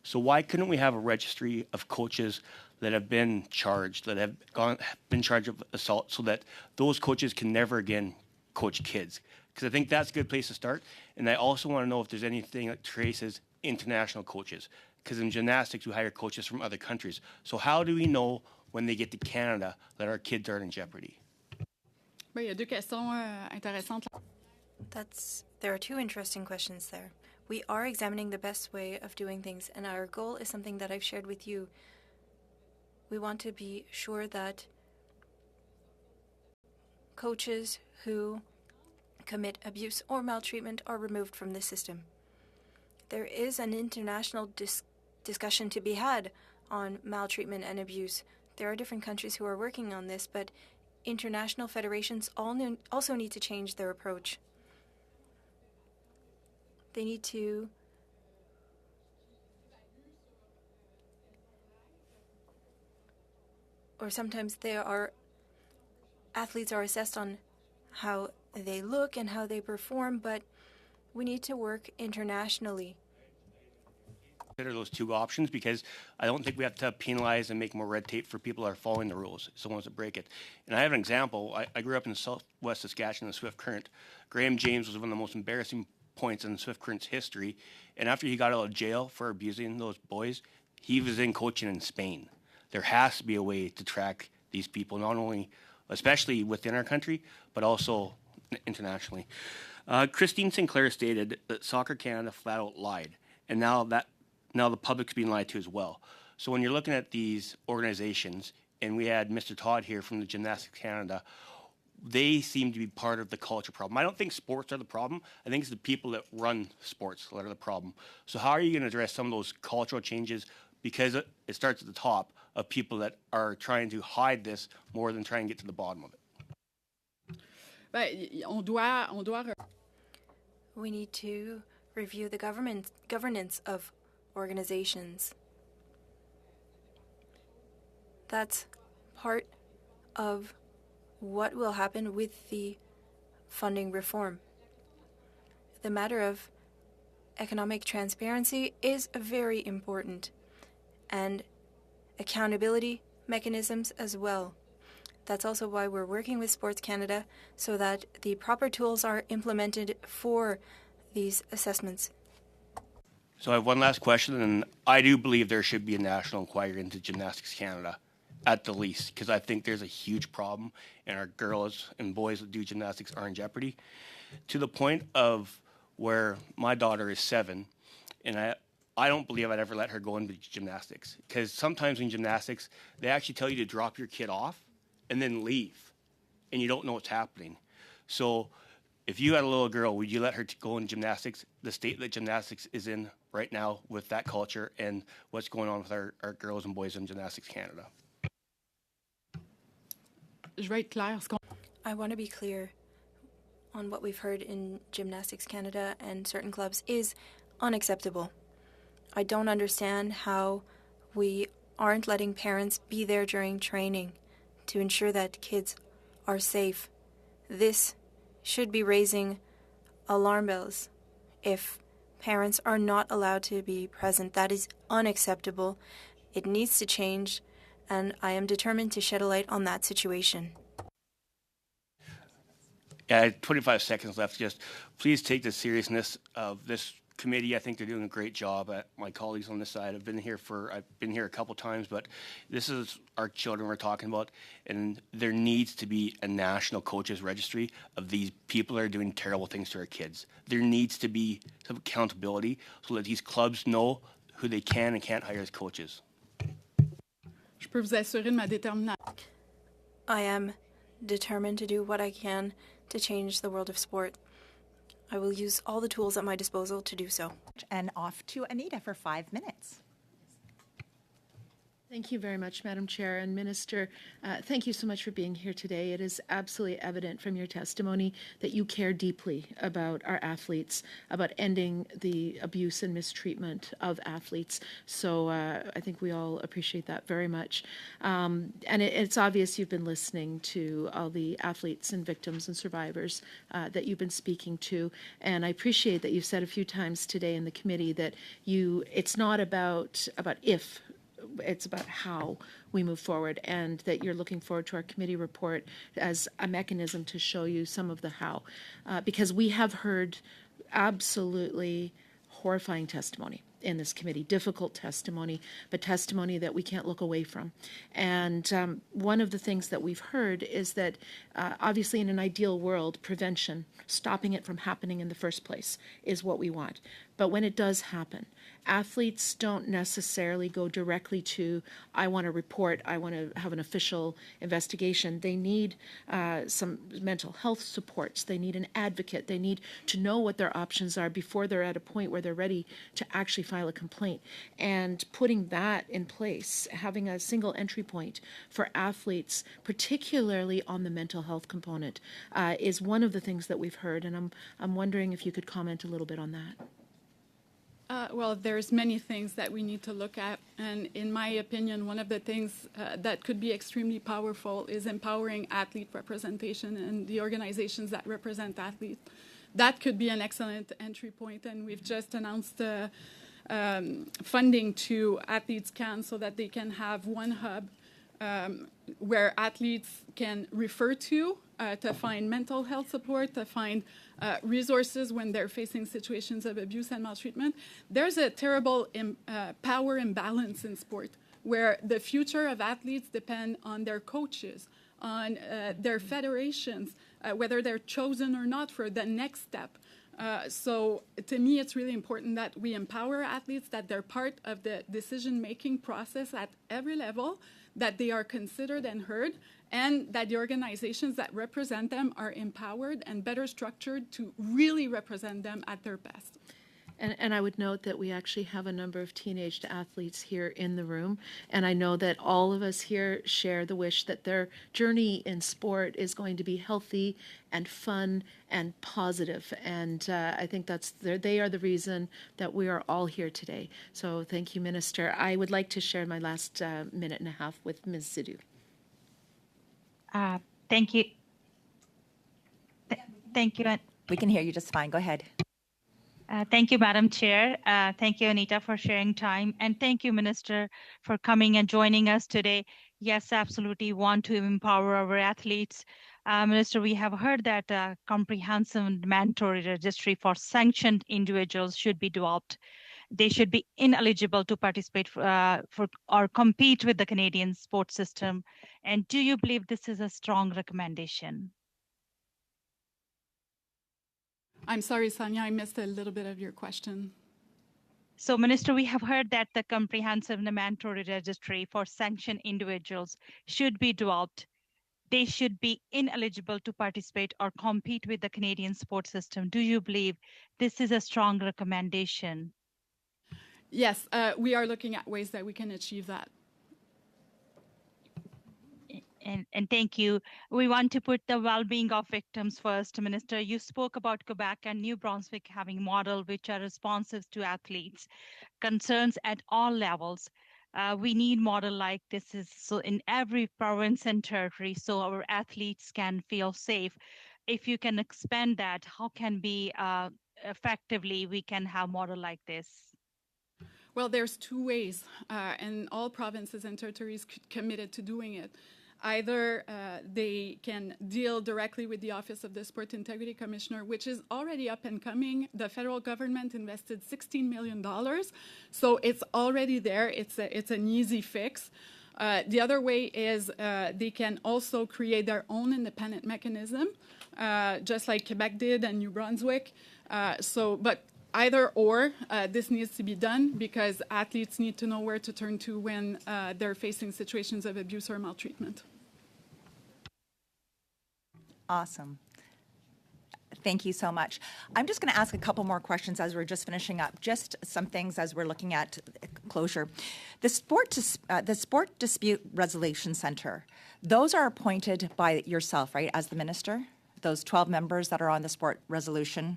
So why couldn't we have a registry of coaches that have been charged, that have been charged of assault, so that those coaches can never again coach kids? Because I think that's a good place to start. And I also want to know if there's anything that traces international coaches. Because in gymnastics, we hire coaches from other countries. So how do we know when they get to Canada that our kids aren't in jeopardy? Il y a deux questions intéressantes. There are 2 interesting questions there. We are examining the best way of doing things, and our goal is something that I've shared with you. We want to be sure that coaches who commit abuse or maltreatment are removed from the system. There is an international discussion to be had on maltreatment and abuse. There are different countries who are working on this, but international federations also need to change their approach. they need to or sometimes athletes are assessed on how they look and how they perform, but we need to work internationally. Consider those two options, because I don't think we have to penalize and make more red tape for people that are following the rules. It's the ones that break it. And I have an example. I grew up in southwest Saskatchewan, the Swift Current. Graham James was one of the most embarrassing points in Swift Current's history. And after he got out of jail for abusing those boys, he was in coaching in Spain. There has to be a way to track these people, not only, especially within our country, but also internationally. Christine Sinclair stated that Soccer Canada flat out lied, and now the public's being lied to as well. So when you're looking at these organizations, and we had Mr. Todd here from the Gymnastics Canada, they seem to be part of the culture problem. I don't think sports are the problem. I think it's the people that run sports that are the problem. So how are you going to address some of those cultural changes? Because it starts at the top of people that are trying to hide this more than try and get to the bottom of it. We need to review the governance of organizations. That's part of what will happen with the funding reform. The matter of economic transparency is very important, and accountability mechanisms as well. That's also why we're working with Sports Canada, so that the proper tools are implemented for these assessments. So I have one last question, and I do believe there should be a national inquiry into Gymnastics Canada, at the least, because I think there's a huge problem, and our girls and boys that do gymnastics are in jeopardy, to the point of where my daughter is 7, and I don't believe I'd ever let her go into gymnastics, because sometimes in gymnastics, they actually tell you to drop your kid off and then leave, and you don't know what's happening. So if you had a little girl, would you let her go in gymnastics, the state that gymnastics is in right now with that culture and what's going on with our girls and boys in Gymnastics Canada? I want to be clear on what we've heard in Gymnastics Canada and certain clubs is unacceptable. I don't understand how we aren't letting parents be there during training to ensure that kids are safe. This should be raising alarm bells. If parents are not allowed to be present, that is unacceptable. It needs to change, and I am determined to shed a light on that situation. Yeah, I have 25 seconds left. Just please take the seriousness of this committee. I think they're doing a great job. My colleagues on this side have been here I've been here a couple times, but this is our children we're talking about, and there needs to be a national coaches registry of these people that are doing terrible things to our kids. There needs to be some accountability so that these clubs know who they can and can't hire as coaches. I am determined to do what I can to change the world of sport. I will use all the tools at my disposal to do so. And off to Anita for 5 minutes. Thank you very much, Madam Chair and Minister. Thank you so much for being here today. It is absolutely evident from your testimony that you care deeply about our athletes, about ending the abuse and mistreatment of athletes. So I think we all appreciate that very much. And it's obvious you've been listening to all the athletes and victims and survivors that you've been speaking to. And I appreciate that you've said a few times today in the committee that it's not about if, it's about how we move forward, and that you're looking forward to our committee report as a mechanism to show you some of the how. Because we have heard absolutely horrifying testimony in this committee, difficult testimony, but testimony that we can't look away from. And one of the things that we've heard is that obviously in an ideal world, prevention, stopping it from happening in the first place, is what we want. But when it does happen, athletes don't necessarily go directly to, I want to report, I want to have an official investigation. They need some mental health supports. They need an advocate. They need to know what their options are before they're at a point where they're ready to actually file a complaint. And putting that in place, having a single entry point for athletes, particularly on the mental health component, is one of the things that we've heard. And I'm wondering if you could comment a little bit on that. Well, there's many things that we need to look at, and in my opinion, one of the things that could be extremely powerful is empowering athlete representation and the organizations that represent athletes. That could be an excellent entry point, and we've just announced funding to Athletes Can so that they can have one hub where athletes can refer to find mental health support, to find resources when they're facing situations of abuse and maltreatment. There's a terrible power imbalance in sport where the future of athletes depend on their coaches, on their federations, whether they're chosen or not for the next step. So to me, it's really important that we empower athletes, that they're part of the decision-making process at every level, that they are considered and heard, and that the organizations that represent them are empowered and better structured to really represent them at their best. And I would note that we actually have a number of teenage athletes here in the room, and I know that all of us here share the wish that their journey in sport is going to be healthy and fun and positive. And I think they are the reason that we are all here today. So thank you, Minister. I would like to share my last minute and a half with Ms. Sidhu. Thank you. Thank you. We can hear you just fine. Go ahead. Thank you, Madam Chair. Thank you, Anita, for sharing time. And thank you, Minister, for coming and joining us today. Yes, absolutely want to empower our athletes. Minister, we have heard that a comprehensive mandatory registry for sanctioned individuals should be developed. They should be ineligible to participate for or compete with the Canadian sports system. And do you believe this is a strong recommendation? I'm sorry, Sonia, I missed a little bit of your question. So, Minister, we have heard that the comprehensive mandatory registry for sanctioned individuals should be developed. They should be ineligible to participate or compete with the Canadian sports system. Do you believe this is a strong recommendation? Yes, we are looking at ways that we can achieve that. And thank you. We want to put the well-being of victims first. Minister, you spoke about Quebec and New Brunswick having models which are responsive to athletes' concerns at all levels. We need model like this so in every province and territory so our athletes can feel safe. If you can expand that, how can be effectively we can have model like this? Well, there's two ways, and all provinces and territories committed to doing it. Either they can deal directly with the Office of the Sport Integrity Commissioner, which is already up and coming. The federal government invested $16 million, so it's already there. It's an easy fix. The other way is they can also create their own independent mechanism, just like Quebec did and New Brunswick. But either or, this needs to be done because athletes need to know where to turn to when they're facing situations of abuse or maltreatment. Awesome. Thank you so much. I'm just going to ask a couple more questions as we're just finishing up, just some things as we're looking at closure. The Sport Dispute Resolution Center, those are appointed by yourself, right, as the minister? Those 12 members that are on the sport resolution?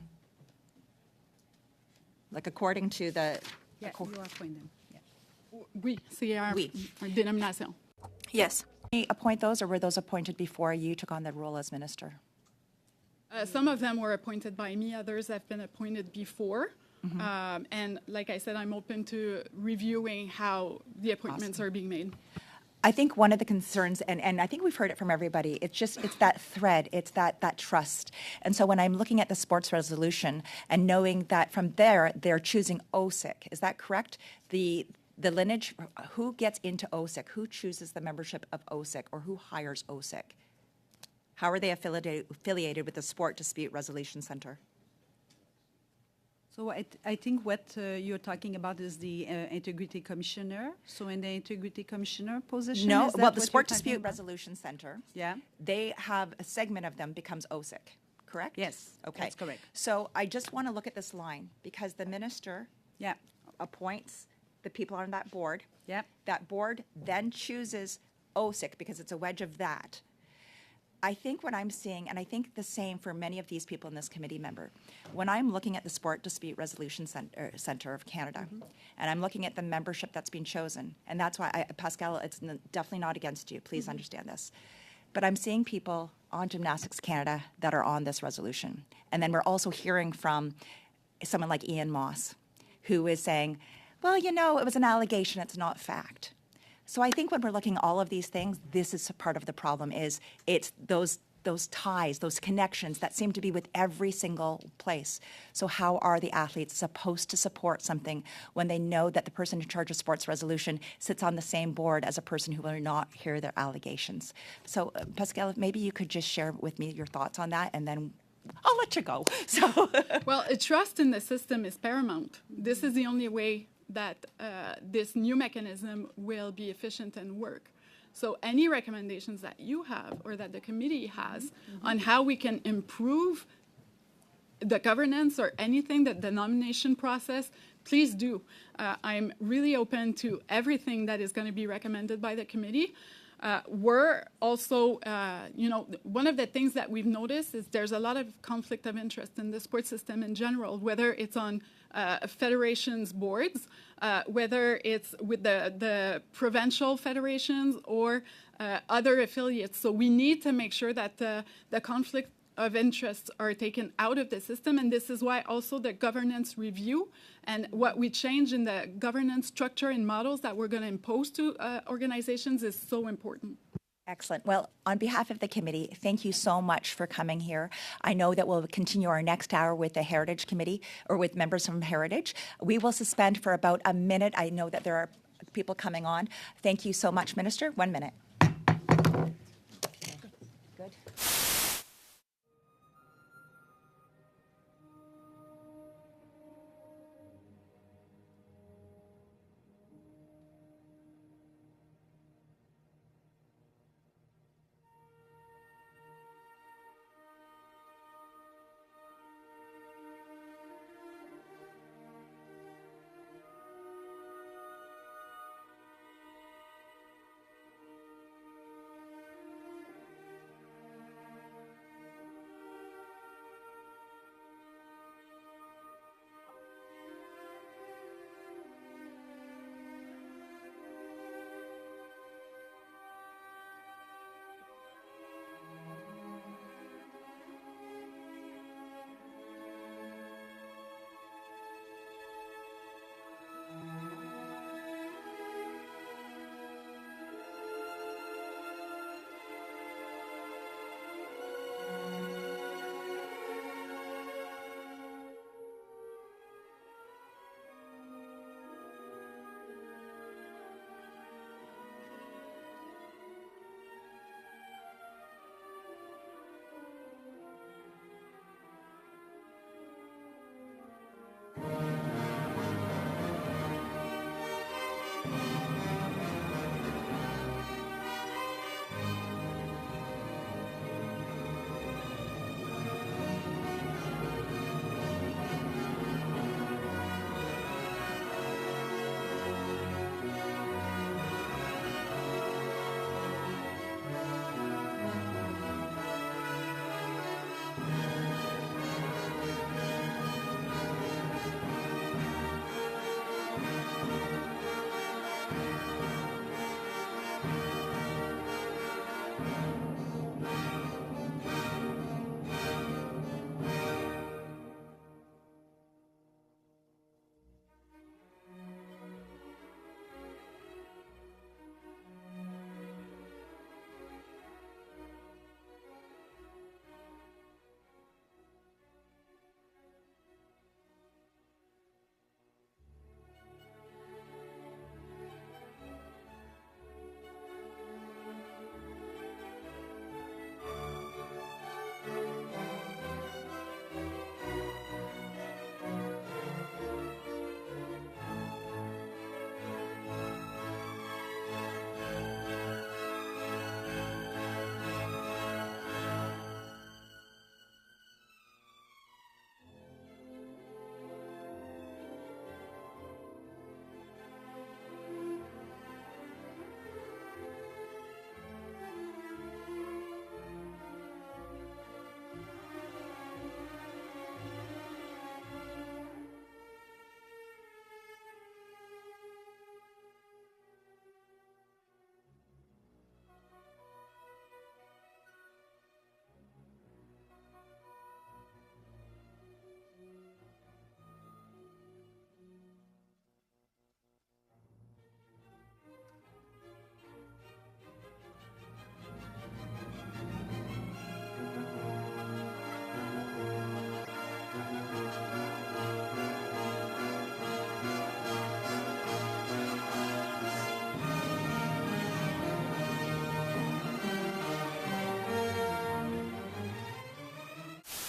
Like according to the... Yeah, you appoint them. Yeah. Oui, c'est our dénomination. Yes. Appoint those, or were those appointed before you took on the role as minister? Some of them were appointed by me, others have been appointed before. Mm-hmm. And like I said, I'm open to reviewing how the appointments are being made. I think one of the concerns, and I think we've heard it from everybody, it's that thread, it's that trust. And so when I'm looking at the sports resolution and knowing that from there, they're choosing OSIC, is that correct? The lineage, who gets into OSIC? Who chooses the membership of OSIC, or who hires OSIC? How are they affiliated with the Sport Dispute Resolution Center? So I think what you're talking about is the Integrity Commissioner. So in the Integrity Commissioner position, no, is that well, the what Sport you're talking Dispute about? Resolution Center, Yeah. they have a segment of them becomes OSIC, correct? Yes, Okay. that's correct. So I just want to look at this line because the minister appoints the people on that board. Yeah. That board then chooses OSIC because it's a wedge of that. I think what I'm seeing, and I think the same for many of these people in this committee member, when I'm looking at the Sport Dispute Resolution Center of Canada, and I'm looking at the membership that's been chosen, and that's why, Pascal, it's definitely not against you, please understand this. But I'm seeing people on Gymnastics Canada that are on this resolution. And then we're also hearing from someone like Ian Moss, who is saying, well, you know, it was an allegation, it's not fact. So I think when we're looking at all of these things, this is part of the problem, is it's those ties, those connections that seem to be with every single place. So how are the athletes supposed to support something when they know that the person in charge of sports resolution sits on the same board as a person who will not hear their allegations? So Pascal, maybe you could just share with me your thoughts on that, and then I'll let you go. So, well, trust in the system is paramount. This is the only way that this new mechanism will be efficient and work. So any recommendations that you have or that the committee has on how we can improve the governance or anything, that the nomination process, please do. I'm really open to everything that is going to be recommended by the committee. We're also, one of the things that we've noticed is there's a lot of conflict of interest in the sports system in general, whether it's on federations boards, whether it's with the provincial federations or other affiliates. So we need to make sure that the conflict of interests are taken out of the system, and this is why also the governance review and what we change in the governance structure and models that we're going to impose to organizations is so important. Excellent. Well, on behalf of the committee, thank you so much for coming here. I know that we'll continue our next hour with the Heritage Committee or with members from Heritage. We will suspend for about a minute. I know that there are people coming on. Thank you so much, Minister. 1 minute. Good.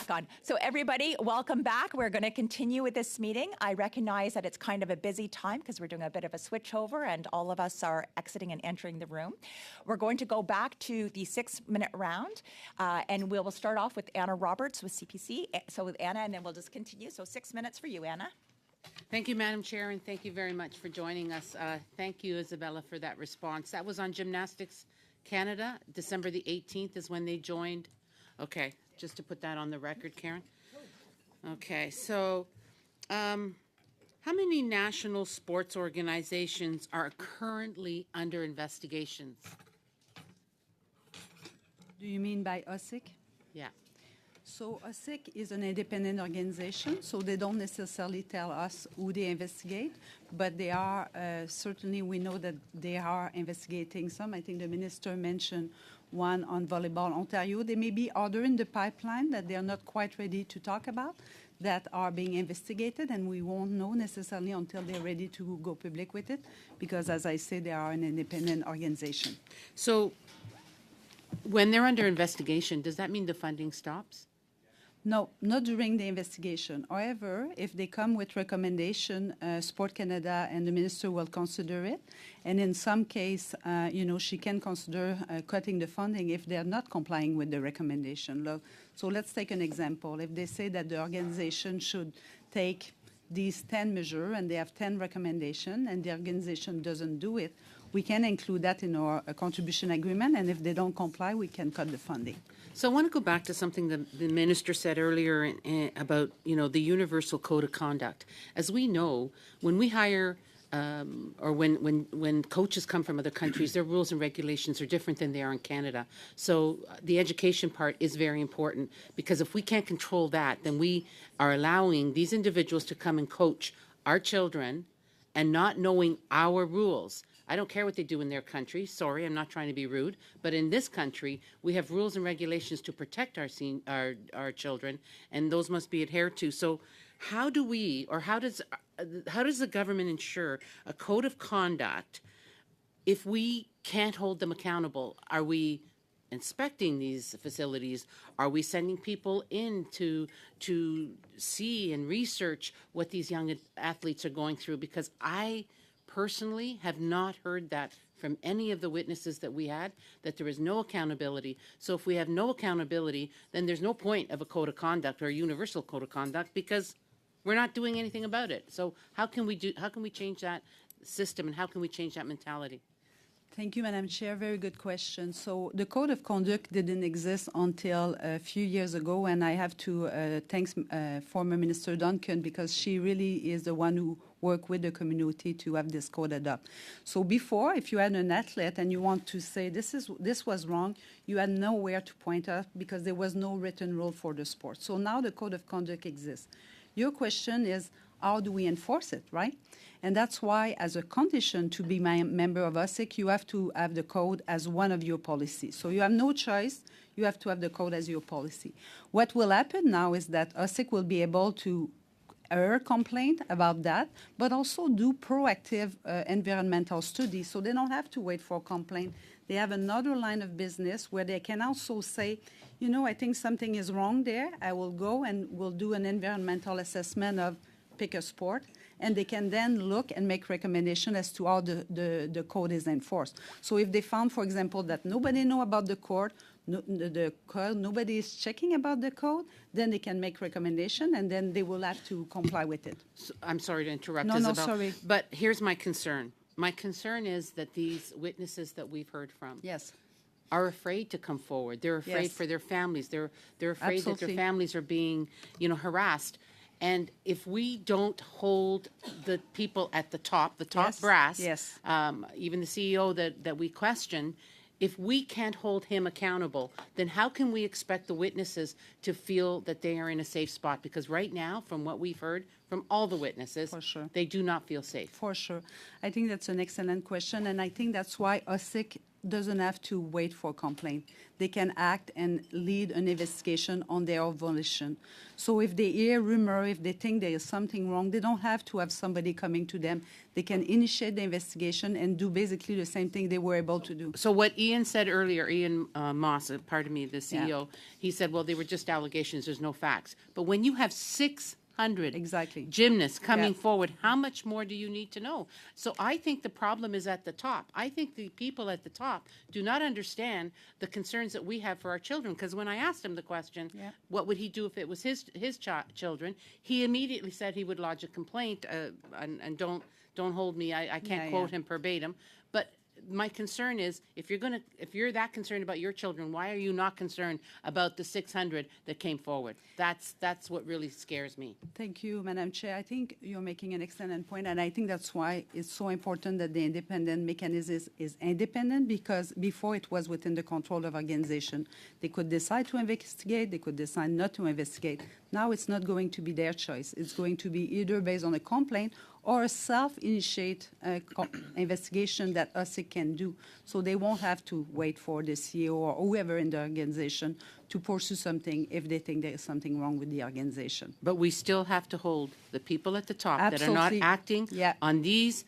back on. So everybody, welcome back. We're going to continue with this meeting. I recognize that it's kind of a busy time because we're doing a bit of a switchover and all of us are exiting and entering the room. We're going to go back to the 6-minute round and we will start off with Anna Roberts with CPC. So with Anna, and then we'll just continue. So 6 minutes for you, Anna. Thank you, Madam Chair, and thank you very much for joining us. Thank you, Isabella, for that response. That was on Gymnastics Canada. December the 18th is when they joined. Okay, just to put that on the record, Karen. Okay, so how many national sports organizations are currently under investigations? Do you mean by OSIC? Yeah. So OSIC is an independent organization, so they don't necessarily tell us who they investigate, but they are, certainly we know that they are investigating some. I think the minister mentioned one on Volleyball Ontario. There may be other in the pipeline that they are not quite ready to talk about that are being investigated, and we won't know necessarily until they're ready to go public with it, because as I say, they are an independent organization. So when they're under investigation, does that mean the funding stops? No, not during the investigation. However, if they come with recommendation, Sport Canada and the minister will consider it. And in some case, she can consider cutting the funding if they're not complying with the recommendation. So let's take an example. If they say that the organization should take these 10 measures and they have 10 recommendations and the organization doesn't do it, we can include that in our contribution agreement, and if they don't comply, we can cut the funding. So I want to go back to something that the minister said earlier about, the universal code of conduct. As we know, when we hire or when coaches come from other countries, their rules and regulations are different than they are in Canada. So the education part is very important, because if we can't control that, then we are allowing these individuals to come and coach our children and not knowing our rules. I don't care what they do in their country. Sorry, I'm not trying to be rude. But in this country, we have rules and regulations to protect our children, and those must be adhered to. So how do we, or how does the government ensure a code of conduct if we can't hold them accountable? Are we inspecting these facilities? Are we sending people in to see and research what these young athletes are going through? Because I personally have not heard that from any of the witnesses that we had, that there is no accountability. So if we have no accountability, then there's no point of a code of conduct or a universal code of conduct, because we're not doing anything about it. So how can we change that system, and how can we change that mentality? Thank you, Madam Chair. Very good question. So the Code of Conduct didn't exist until a few years ago, and I have to thank former Minister Duncan, because she really is the one who worked with the community to have this code adopted. So before, if you had an athlete and you want to say this was wrong, you had nowhere to point out because there was no written rule for the sport. So now the Code of Conduct exists. Your question is, how do we enforce it, right? And that's why, as a condition to be a member of OSIC, you have to have the code as one of your policies. So you have no choice. You have to have the code as your policy. What will happen now is that OSIC will be able to hear complaint about that, but also do proactive environmental studies. So they don't have to wait for a complaint. They have another line of business where they can also say, I think something is wrong there. I will go and we'll do an environmental assessment of pick a sport, and they can then look and make recommendation as to how the code is enforced. So if they found, for example, that nobody know about the code, nobody is checking about the code, then they can make recommendation, and then they will have to comply with it. So, I'm sorry to interrupt, No, Isabel, sorry. but here's my concern. My concern is that these witnesses that we've heard from are afraid to come forward. They're afraid for their families. They're afraid that their families are being, harassed. And if we don't hold the people at the top brass, even the CEO that we question, if we can't hold him accountable, then how can we expect the witnesses to feel that they are in a safe spot? Because right now, from what we've heard from all the witnesses, they do not feel safe. For sure. I think that's an excellent question, and I think that's why OSIC doesn't have to wait for complaint. They can act and lead an investigation on their own volition. So if they hear rumor, if they think there is something wrong, they don't have to have somebody coming to them. They can initiate the investigation and do basically the same thing they were able to do. So what Ian said earlier, Ian Moss, pardon me, the CEO, Yeah. he said, well, they were just allegations, there's no facts. But when you have 600 Exactly. gymnasts coming Yeah. forward, how much more do you need to know? So I think the problem is at the top. I think the people at the top do not understand the concerns that we have for our children. Because when I asked him the question, Yeah. what would he do if it was his children, he immediately said he would lodge a complaint, and don't hold me, I can't Yeah, quote yeah. him verbatim. But my concern is, if you're that concerned about your children, why are you not concerned about the 600 that came forward? That's what really scares me. Thank you, Madam Chair. I think you're making an excellent point, and I think that's why it's so important that the independent mechanism is independent, because before it was within the control of organization. They could decide to investigate, they could decide not to investigate. Now it's not going to be their choice. It's going to be either based on a complaint or a self-initiate investigation that USIC can do. So they won't have to wait for the CEO or whoever in the organization to pursue something if they think there is something wrong with the organization. But we still have to hold the people at the top that are not Absolutely. acting Yeah. on these,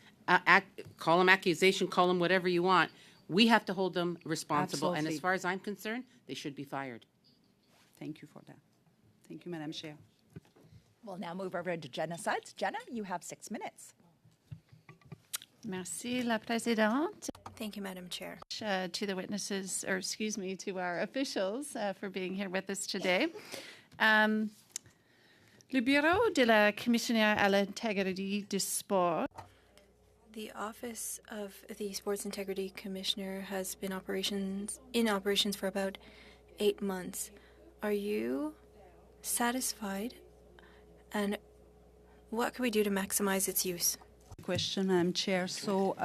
call them accusation, call them whatever you want. We have to hold them responsible. And as Absolutely. far as I'm concerned, they should be fired. Thank you for that. Thank you, Madam Chair. We'll now move over to Jenna Sutts. Jenna, you have 6 minutes. Merci, la Présidente. Thank you, Madam Chair. To the witnesses, or excuse me, to our officials for being here with us today. Le Bureau de la Commissaire à l'Intégrité du Sport. The Office of the Sports Integrity Commissioner has been in operations for about 8 months. Are you satisfied? And what can we do to maximize its use? Question, Madam Chair. So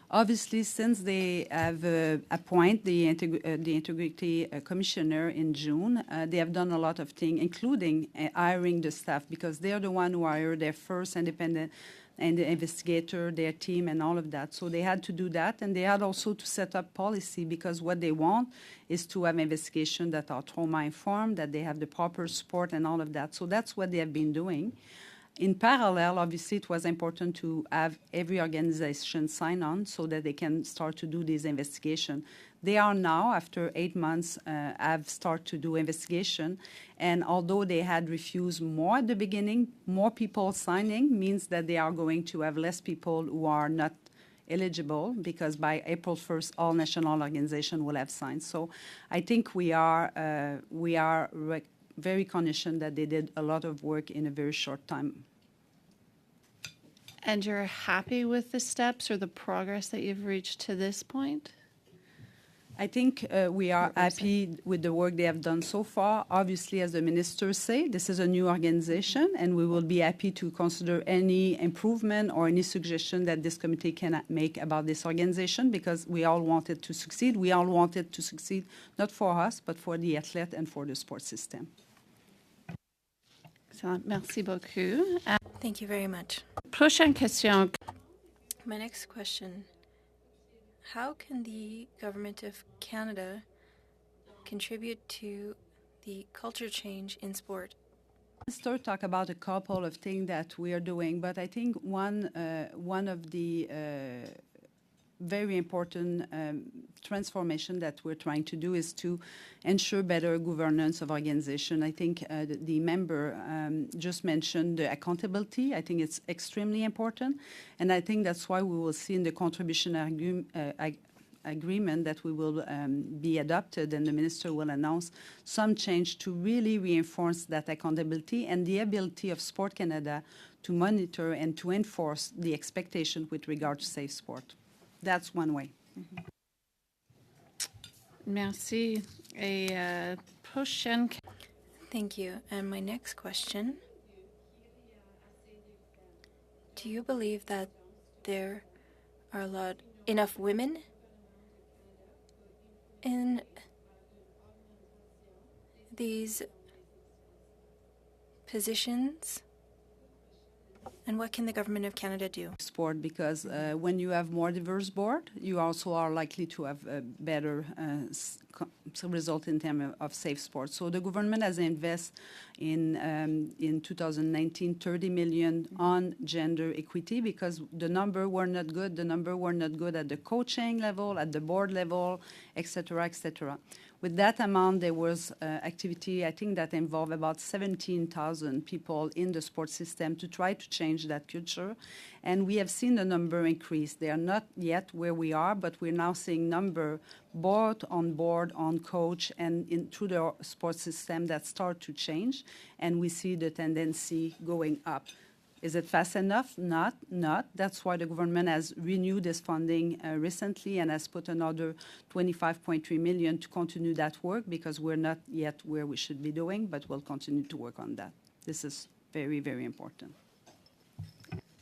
obviously, since they have appointed the Integrity Commissioner in June, they have done a lot of things, including hiring the staff, because they're the one who hired their first independent and the investigator, their team, and all of that. So they had to do that, and they had also to set up policy, because what they want is to have investigations that are trauma-informed, that they have the proper support and all of that. So that's what they have been doing. In parallel, obviously, it was important to have every organization sign on so that they can start to do this investigation. They are now, after 8 months, have started to do investigation. And although they had refused more at the beginning, more people signing means that they are going to have less people who are not eligible, because by April 1st, all national organizations will have signed. So I think we are very cognizant that they did a lot of work in a very short time. And you're happy with the steps or the progress that you've reached to this point? I think we are happy with the work they have done so far. Obviously, as the ministers say, this is a new organization, and we will be happy to consider any improvement or any suggestion that this committee can make about this organization, because we all want it to succeed. We all want it to succeed, not for us, but for the athlete and for the sports system. Excellent. Merci beaucoup. Thank you very much. Prochaine question. My next question. How can the Government of Canada contribute to the culture change in sport? Minister talk about a couple of things that we are doing, but I think one of the very important transformation that we're trying to do is to ensure better governance of organization. I think the member just mentioned the accountability. I think it's extremely important, and I think that's why we will see in the contribution agreement that we will be adopted, and the minister will announce some change to really reinforce that accountability and the ability of Sport Canada to monitor and to enforce the expectation with regard to safe sport. That's one way. Mm-hmm. Merci. Et prochaine. Thank you. And my next question. Do you believe that there are enough women in these positions? And what can the Government of Canada do? Sport, because when you have more diverse board, you also are likely to have a better result in terms of safe sport. So the government has invested in 2019 30 million on gender equity because the number were not good. The number were not good at the coaching level, at the board level, etc., etc. With that amount, there was activity, I think, that involved about 17,000 people in the sports system to try to change that culture. And we have seen the number increase. They are not yet where we are, but we're now seeing number both on board, on coach, and through the sports system that start to change. And we see the tendency going up. Is it fast enough? Not. That's why the government has renewed this funding recently and has put another 25.3 million to continue that work because we're not yet where we should be doing, but we'll continue to work on that. This is very, very important.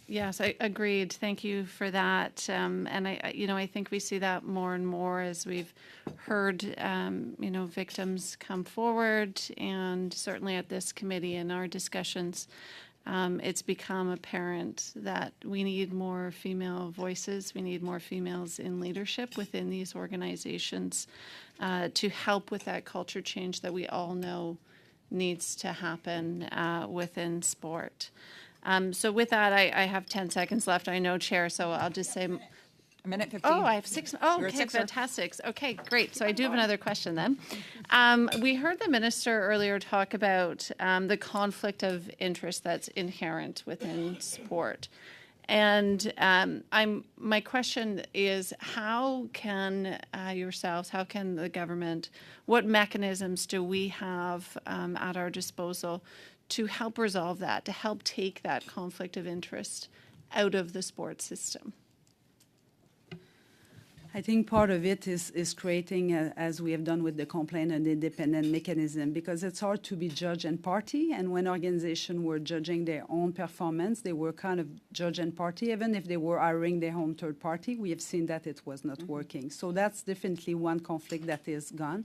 Yes, I agreed. Thank you for that. And I think we see that more and more as we've heard, victims come forward, and certainly at this committee in our discussions, it's become apparent that we need more female voices. We need more females in leadership within these organizations to help with that culture change that we all know needs to happen within sport. So with that, I have 10 seconds left. I know, Chair, so I'll just say... A minute 15. Oh, I have 6. Oh, You're okay, sixer. fantastic. Okay, great. So I do have another question then. We heard the minister earlier talk about the conflict of interest that's inherent within sport. And my question is, how can yourselves, how can the government, what mechanisms do we have at our disposal to help resolve that, to help take that conflict of interest out of the sports system? I think part of it is creating, as we have done with the complaint, an independent mechanism, because it's hard to be judge and party. And when organizations were judging their own performance, they were kind of judge and party, even if they were hiring their own third party. We have seen that it was not working. So that's definitely one conflict that is gone.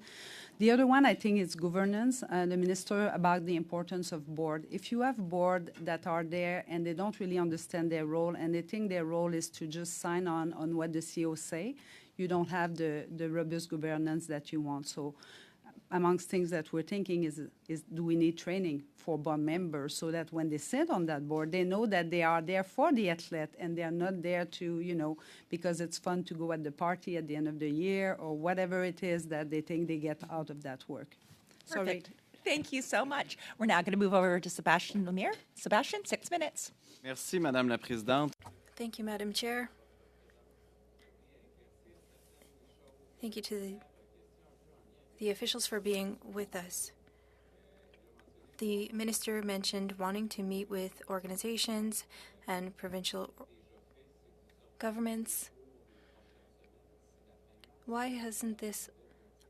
The other one, I think, is governance. The minister about the importance of board. If you have board that are there and they don't really understand their role and they think their role is to just sign on what the CEO say, you don't have the robust governance that you want. So amongst things that we're thinking is do we need training for board members so that when they sit on that board, they know that they are there for the athlete and they are not there to, because it's fun to go at the party at the end of the year or whatever it is that they think they get out of that work. Perfect. Thank you so much. We're now going to move over to Sebastian Lemire. Sebastian, 6 minutes. Merci, Madame la Présidente. Thank you, Madam Chair. Thank you to the officials for being with us. The minister mentioned wanting to meet with organizations and provincial governments. Why hasn't this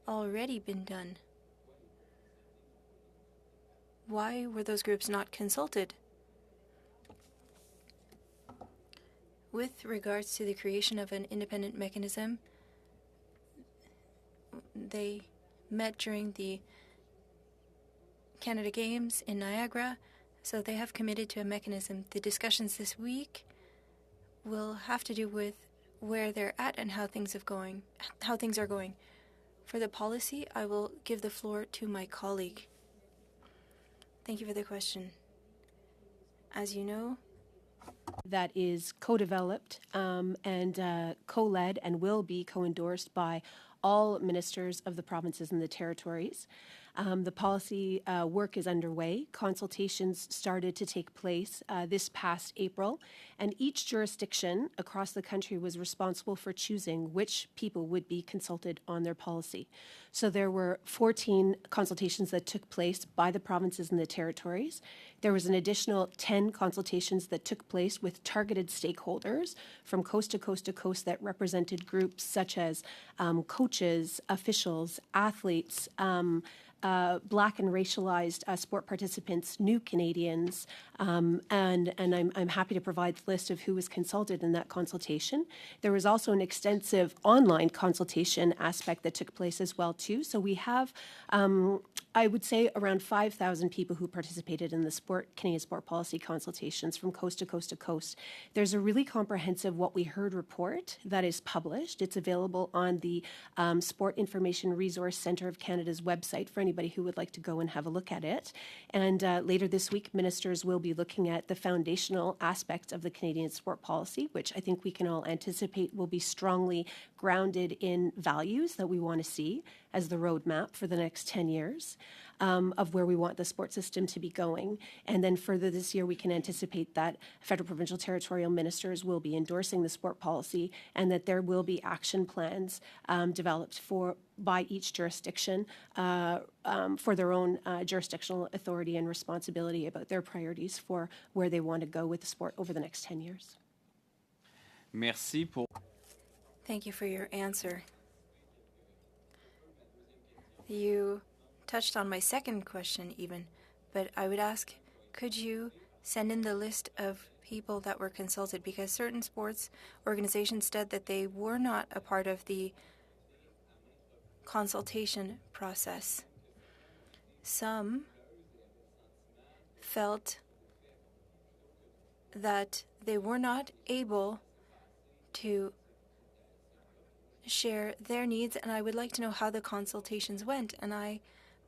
already been done? Why were those groups not consulted? With regards to the creation of an independent mechanism, they met during the Canada Games in Niagara, so they have committed to a mechanism. The discussions this week will have to do with where they're at and how things are going. For the policy, I will give the floor to my colleague. Thank you for the question. As you know, that is co-developed and co-led and will be co-endorsed by all ministers of the provinces and the territories. The policy work is underway. Consultations started to take place this past April, and each jurisdiction across the country was responsible for choosing which people would be consulted on their policy. So there were 14 consultations that took place by the provinces and the territories. There was an additional 10 consultations that took place with targeted stakeholders from coast to coast to coast that represented groups such as coaches, officials, athletes, Black and racialized sport participants, new Canadians, and I'm happy to provide the list of who was consulted in that consultation. There was also an extensive online consultation aspect that took place as well too. So we have, I would say, around 5,000 people who participated in the Canadian sport policy consultations from coast to coast to coast. There's a really comprehensive What We Heard report that is published. It's available on the Sport Information Resource Centre of Canada's website for anybody who would like to go and have a look at it. And later this week, ministers will be looking at the foundational aspects of the Canadian sport policy, which I think we can all anticipate will be strongly grounded in values that we want to see as the roadmap for the next 10 years of where we want the sport system to be going. And then further this year, we can anticipate that federal, provincial, territorial ministers will be endorsing the sport policy and that there will be action plans developed by each jurisdiction for their own jurisdictional authority and responsibility about their priorities for where they want to go with the sport over the next 10 years. Merci pour... Thank you for your answer. You touched on my second question even, but I would ask, could you send in the list of people that were consulted? Because certain sports organizations said that they were not a part of the consultation process. Some felt that they were not able to share their needs, and I would like to know how the consultations went, and I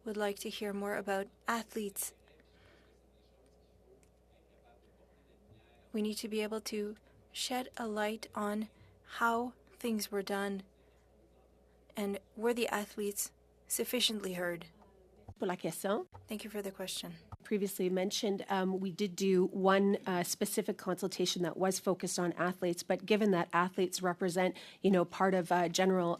would like to hear more about athletes. We need to be able to shed a light on how things were done and were the athletes sufficiently heard. Pour la question. Thank you for the question. Previously mentioned, we did do one specific consultation that was focused on athletes, but given that athletes represent, part of general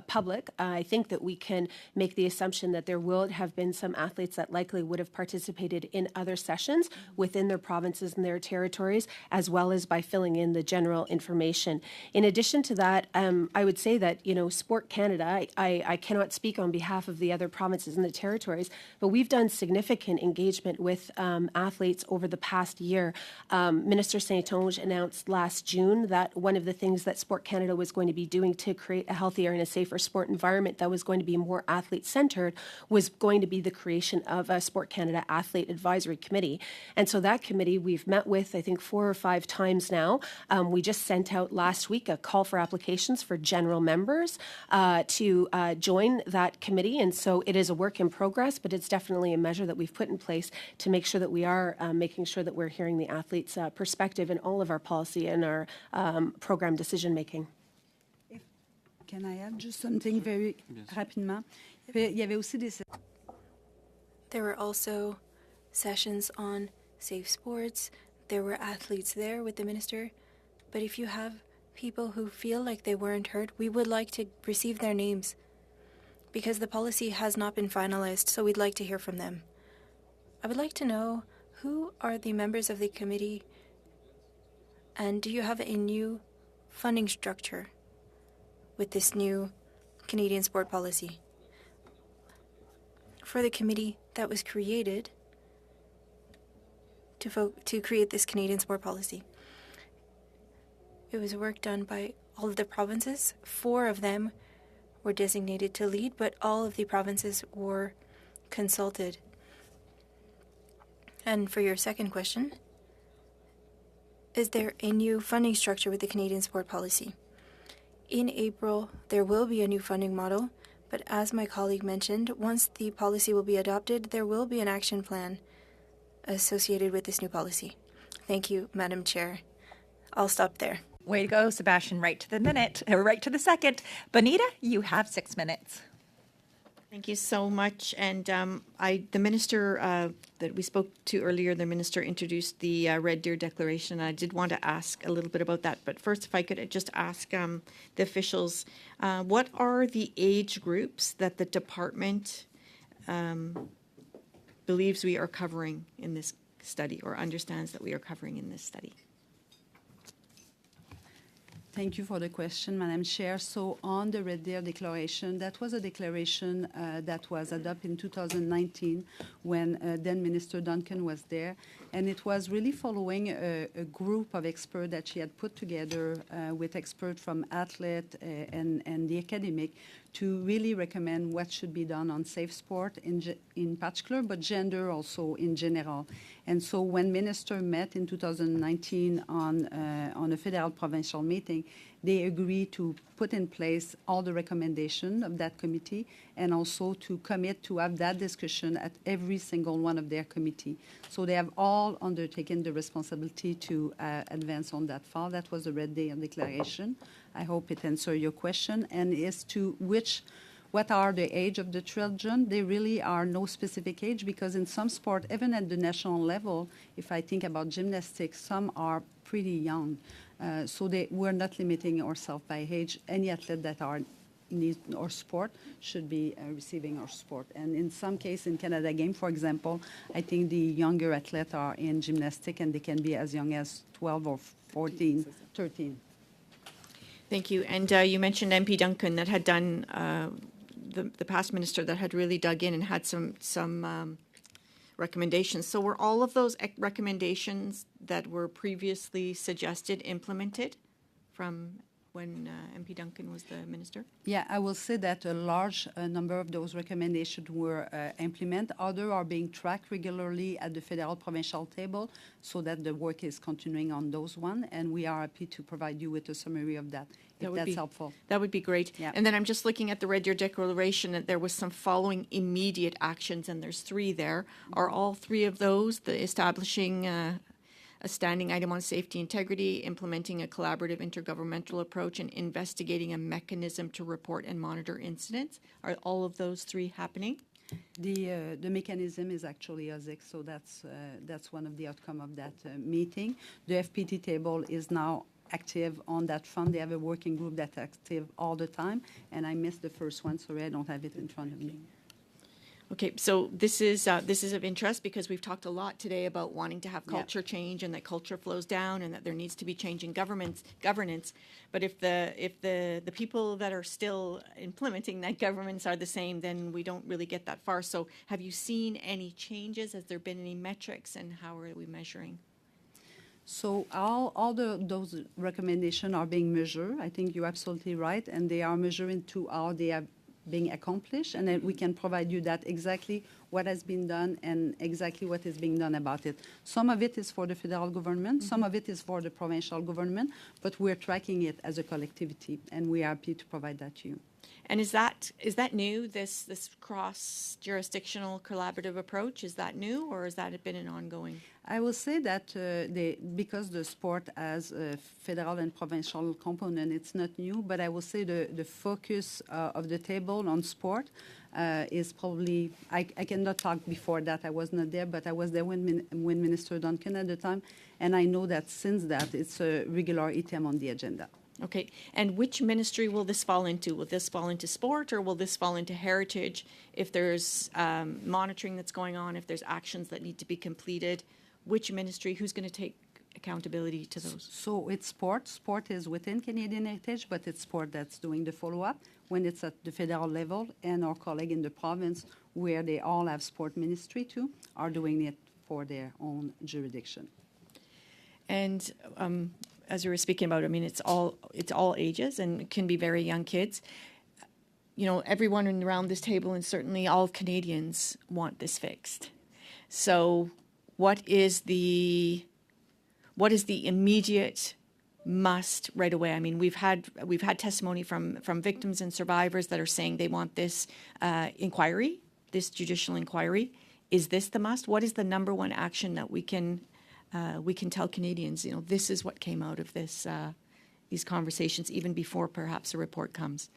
public, I think that we can make the assumption that there will have been some athletes that likely would have participated in other sessions within their provinces and their territories, as well as by filling in the general information. In addition to that, I would say that, Sport Canada, I cannot speak on behalf of the other provinces and the territories, but we've done significant engagement with athletes over the past year. Minister Saint-Onge announced last June that one of the things that Sport Canada was going to be doing to create a healthier and a safer sport environment that was going to be more athlete-centered was going to be the creation of a Sport Canada Athlete Advisory Committee. And so that committee we've met with, I think, 4 or 5 times now. We just sent out last week a call for applications for general members to join that committee. And so it is a work in progress, but it's definitely a measure that we've put in place to make sure that we are making sure that we're hearing the athletes' perspective in all of our policy and our program decision making. Can I add just something very rapidement? Il y avait aussi des... There were also sessions on safe sports. There were athletes there with the minister. But if you have people who feel like they weren't heard, we would like to receive their names because the policy has not been finalized, so we'd like to hear from them. I would like to know who are the members of the committee, and do you have a new funding structure with this new Canadian sport policy? For the committee that was created to create this Canadian sport policy, it was work done by all of the provinces. 4 of them were designated to lead, but all of the provinces were consulted. And for your second question, is there a new funding structure with the Canadian sport policy? In April, there will be a new funding model, but as my colleague mentioned, once the policy will be adopted, there will be an action plan associated with this new policy. Thank you, Madam Chair. I'll stop there. Way to go, Sebastian, right to the minute, or right to the second. Bonita, you have 6 minutes. Thank you so much. And the minister that we spoke to earlier, the minister introduced the Red Deer Declaration. I did want to ask a little bit about that. But first, if I could just ask the officials, what are the age groups that the department believes we are covering in this study or understands that we are covering in this study? Thank you for the question, Madam Chair. So on the Red Deer Declaration, that was a declaration that was adopted in 2019 when then Minister Duncan was there. And it was really following a group of experts that she had put together with experts from athlete and the academic to really recommend what should be done on safe sport in particular, but gender also in general. And so when minister met in 2019 on a federal provincial meeting, they agreed to put in place all the recommendations of that committee and also to commit to have that discussion at every single one of their committee. So they have all undertaken the responsibility to advance on that file. That was the Red Deer Declaration. I hope it answers your question. And as to what are the age of the children, there really are no specific age because in some sport, even at the national level, if I think about gymnastics, some are pretty young. So we're not limiting ourselves by age. Any athlete that needs our sport should be receiving our sport. And in some cases, in Canada Game, for example, I think the younger athletes are in gymnastics and they can be as young as 12 or 14, 13. Thank you. And you mentioned MP Duncan that had done, the past minister that had really dug in and had some recommendations. So were all of those recommendations that were previously suggested implemented from when MP Duncan was the minister? Yeah, I will say that a large number of those recommendations were implemented. Others are being tracked regularly at the federal provincial table so that the work is continuing on those ones. And we are happy to provide you with a summary of that, if that's helpful. That would be great. Yeah. And then I'm just looking at the Red Deer Declaration and there was some following immediate actions and there's 3 there. Are all 3 of those the establishing a standing item on safety integrity, implementing a collaborative intergovernmental approach, and investigating a mechanism to report and monitor incidents? Are all of those 3 happening? The mechanism is actually ASIC, so that's one of the outcome of that meeting. The FPT table is now active on that front. They have a working group that's active all the time, and I missed the first one. Sorry, I don't have it in front of me. Okay, so this is of interest because we've talked a lot today about wanting to have culture change and that culture flows down and that there needs to be change in governance. But if the people that are still implementing that governance are the same, then we don't really get that far. So have you seen any changes? Has there been any metrics, and how are we measuring? So all those recommendations are being measured. I think you're absolutely right, and they are measuring to how they are being accomplished, and then we can provide you that exactly what has been done and exactly what is being done about it. Some of it is for the federal government, some of it is for the provincial government, but we're tracking it as a collectivity, and we are happy to provide that to you. And is that new, this cross-jurisdictional collaborative approach? Is that new, or has that been an ongoing? I will say that because the sport has a federal and provincial component, it's not new, but I will say the focus of the table on sport is probably, I cannot talk before that, I was not there, but I was there when Minister Duncan at the time, and I know that since that, it's a regular item on the agenda. Okay, and which ministry will this fall into? Will this fall into sport, or will this fall into heritage? If there's monitoring that's going on, if there's actions that need to be completed, which ministry, who's going to take accountability to those? So it's sport. Sport is within Canadian Heritage, but it's sport that's doing the follow-up when it's at the federal level, and our colleague in the province, where they all have sport ministry too, are doing it for their own jurisdiction. And as we were speaking about, I mean, it's all ages and it can be very young kids. You know, everyone around this table and certainly all Canadians want this fixed. So what is the immediate must right away? I mean, we've had testimony from victims and survivors that are saying they want this inquiry, this judicial inquiry. Is this the must? What is the number one action that we can tell Canadians, you know, this is what came out of these conversations, even before perhaps a report comes?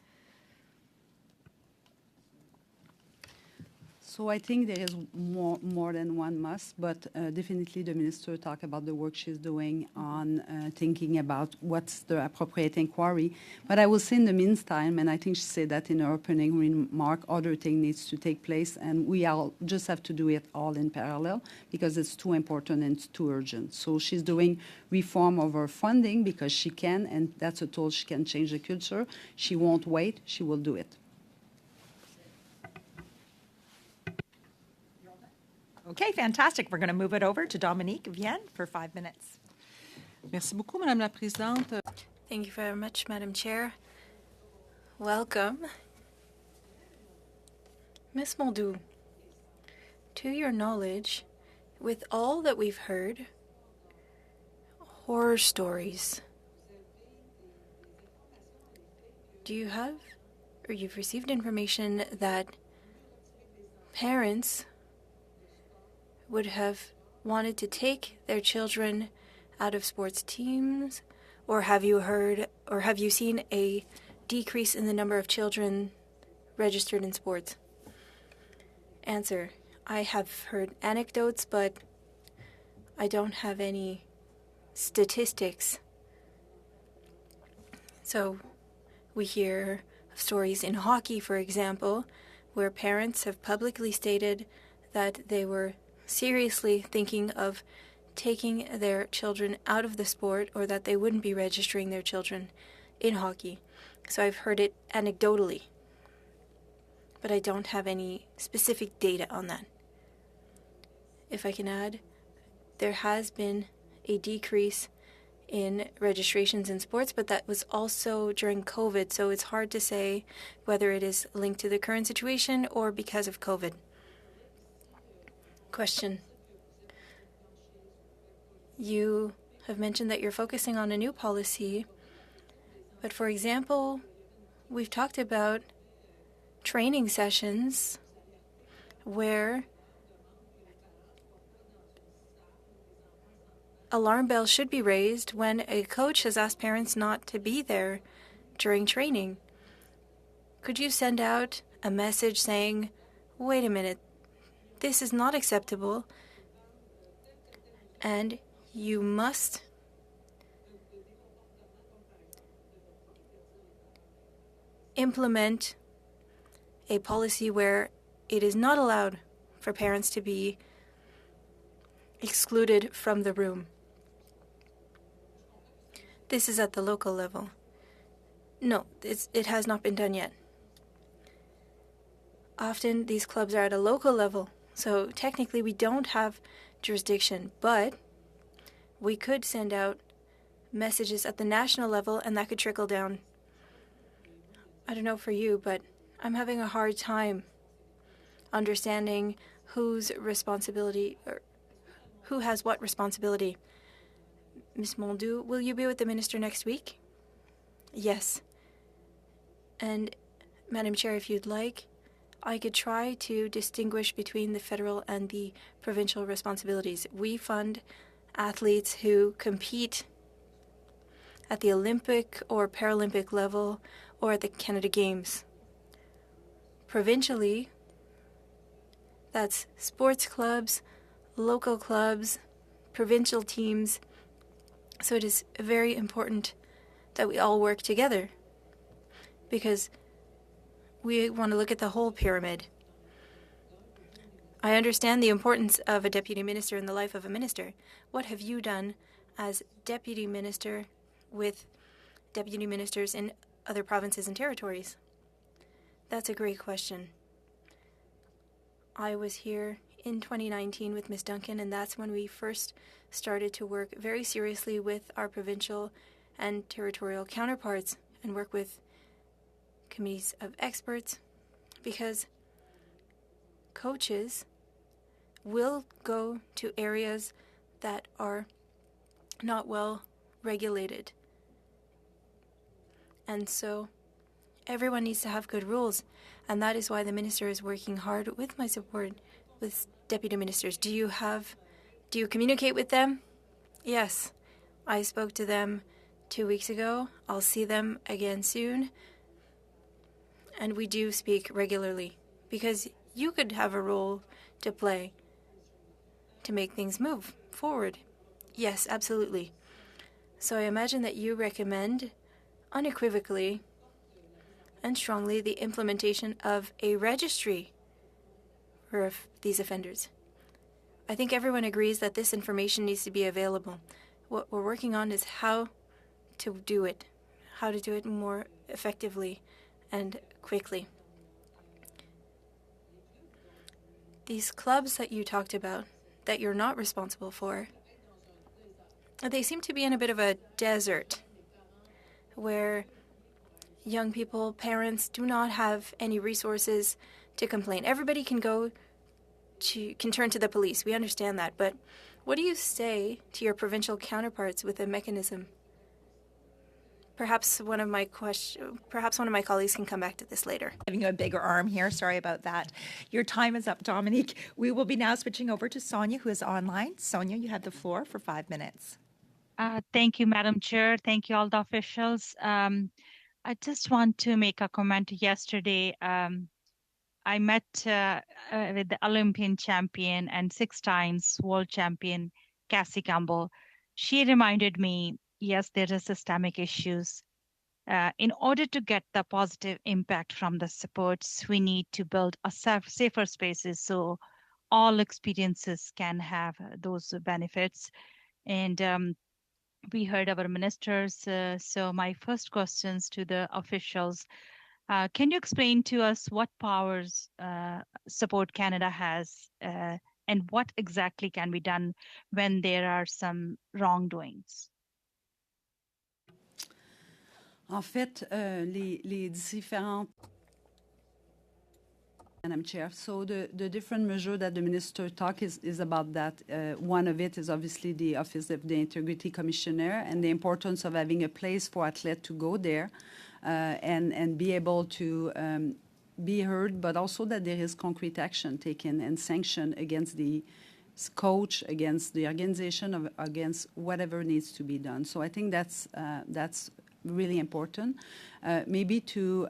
So I think there is more than one must, but definitely the minister talked about the work she's doing on thinking about what's the appropriate inquiry. But I will say in the meantime, and I think she said that in her opening remark, other thing needs to take place, and we all just have to do it all in parallel because it's too important and it's too urgent. So she's doing reform of her funding because she can, and that's a tool she can change the culture. She won't wait, she will do it. Okay, fantastic. We're going to move it over to Dominique Vienne for 5 minutes. Merci beaucoup, Madame la Présidente. Thank you very much, Madam Chair. Welcome. Ms. Moldu, to your knowledge, with all that we've heard, horror stories, do you have, or you've received information that parents would have wanted to take their children out of sports teams, or have you heard, or have you seen a decrease in the number of children registered in sports? Answer: I have heard anecdotes, but I don't have any statistics. So we hear of stories in hockey, for example, where parents have publicly stated that they were seriously thinking of taking their children out of the sport, or that they wouldn't be registering their children in hockey. So I've heard it anecdotally, but I don't have any specific data on that. If I can add, there has been a decrease in registrations in sports, but that was also during COVID, so it's hard to say whether it is linked to the current situation or because of COVID. Question. You have mentioned that you're focusing on a new policy, but for example, we've talked about training sessions where alarm bells should be raised when a coach has asked parents not to be there during training. Could you send out a message saying, wait a minute, this is not acceptable, and you must implement a policy where it is not allowed for parents to be excluded from the room. This is at the local level. No, it has not been done yet. Often these clubs are at a local level, so technically we don't have jurisdiction, but we could send out messages at the national level and that could trickle down. I don't know for you, but I'm having a hard time understanding whose responsibility, or who has what responsibility. Ms. Moldu, will you be with the minister next week? Yes. And, Madam Chair, if you'd like, I could try to distinguish between the federal and the provincial responsibilities. We fund athletes who compete at the Olympic or Paralympic level or at the Canada Games. Provincially, that's sports clubs, local clubs, provincial teams. So it is very important that we all work together because we want to look at the whole pyramid. I understand the importance of a deputy minister in the life of a minister. What have you done as deputy minister with deputy ministers in other provinces and territories? That's a great question. I was here in 2019 with Ms. Duncan, and that's when we first started to work very seriously with our provincial and territorial counterparts and work with committees of experts, because coaches will go to areas that are not well regulated. And so everyone needs to have good rules, and that is why the minister is working hard with my support with deputy ministers. Do you communicate with them? Yes. I spoke to them 2 weeks ago. I'll see them again soon. And we do speak regularly because you could have a role to play to make things move forward. Yes, absolutely. So I imagine that you recommend unequivocally and strongly the implementation of a registry for these offenders. I think everyone agrees that this information needs to be available. What we're working on is how to do it more effectively and quickly. These clubs that you talked about, that you're not responsible for, they seem to be in a bit of a desert where young people, parents do not have any resources to complain. Everybody can turn to the police. We understand that, but what do you say to your provincial counterparts with a mechanism? Perhaps one of my colleagues can come back to this later. Giving you a bigger arm here. Sorry about that. Your time is up, Dominique. We will be now switching over to Sonia, who is online. Sonia, you have the floor for 5 minutes. Thank you, Madam Chair. Thank you, all the officials. I just want to make a comment. Yesterday, I met with the Olympian champion and 6 times world champion, Cassie Campbell. She reminded me, yes, there are systemic issues. In order to get the positive impact from the supports, we need to build a safer spaces so all experiences can have those benefits. And we heard our ministers. So my first questions to the officials, can you explain to us what powers Support Canada has and what exactly can be done when there are some wrongdoings? En fait, les différentes... Madam Chair, so the different measure that the Minister talked is about that. One of it is obviously the Office of the Integrity Commissioner and the importance of having a place for athletes to go there and be able to be heard, but also that there is concrete action taken and sanction against the coach, against the organization, against whatever needs to be done. So I think that's really important. Maybe to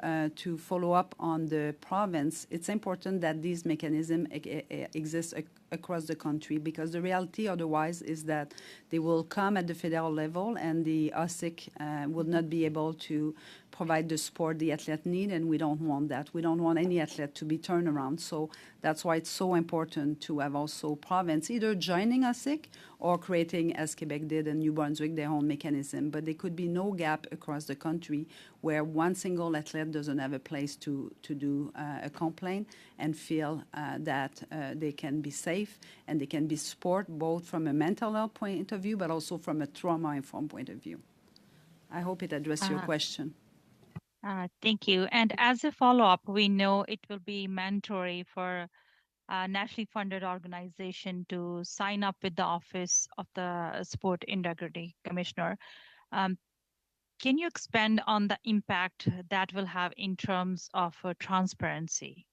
follow up on the province, it's important that these mechanisms exist across the country, because the reality otherwise is that they will come at the federal level and the OSIC will not be able to provide the support the athlete need, and we don't want that. We don't want any athlete to be turned around. So that's why it's so important to have also province either joining OSIC or creating, as Quebec did and New Brunswick, their own mechanism. But there could be no gap across the country where one single athlete doesn't have a place to do a complaint and feel that they can be safe and they can be supported both from a mental health point of view but also from a trauma-informed point of view. I hope it addressed your question. Thank you. And as a follow-up, we know it will be mandatory for a nationally funded organization to sign up with the Office of the Sport Integrity Commissioner. Can you expand on the impact that will have in terms of transparency?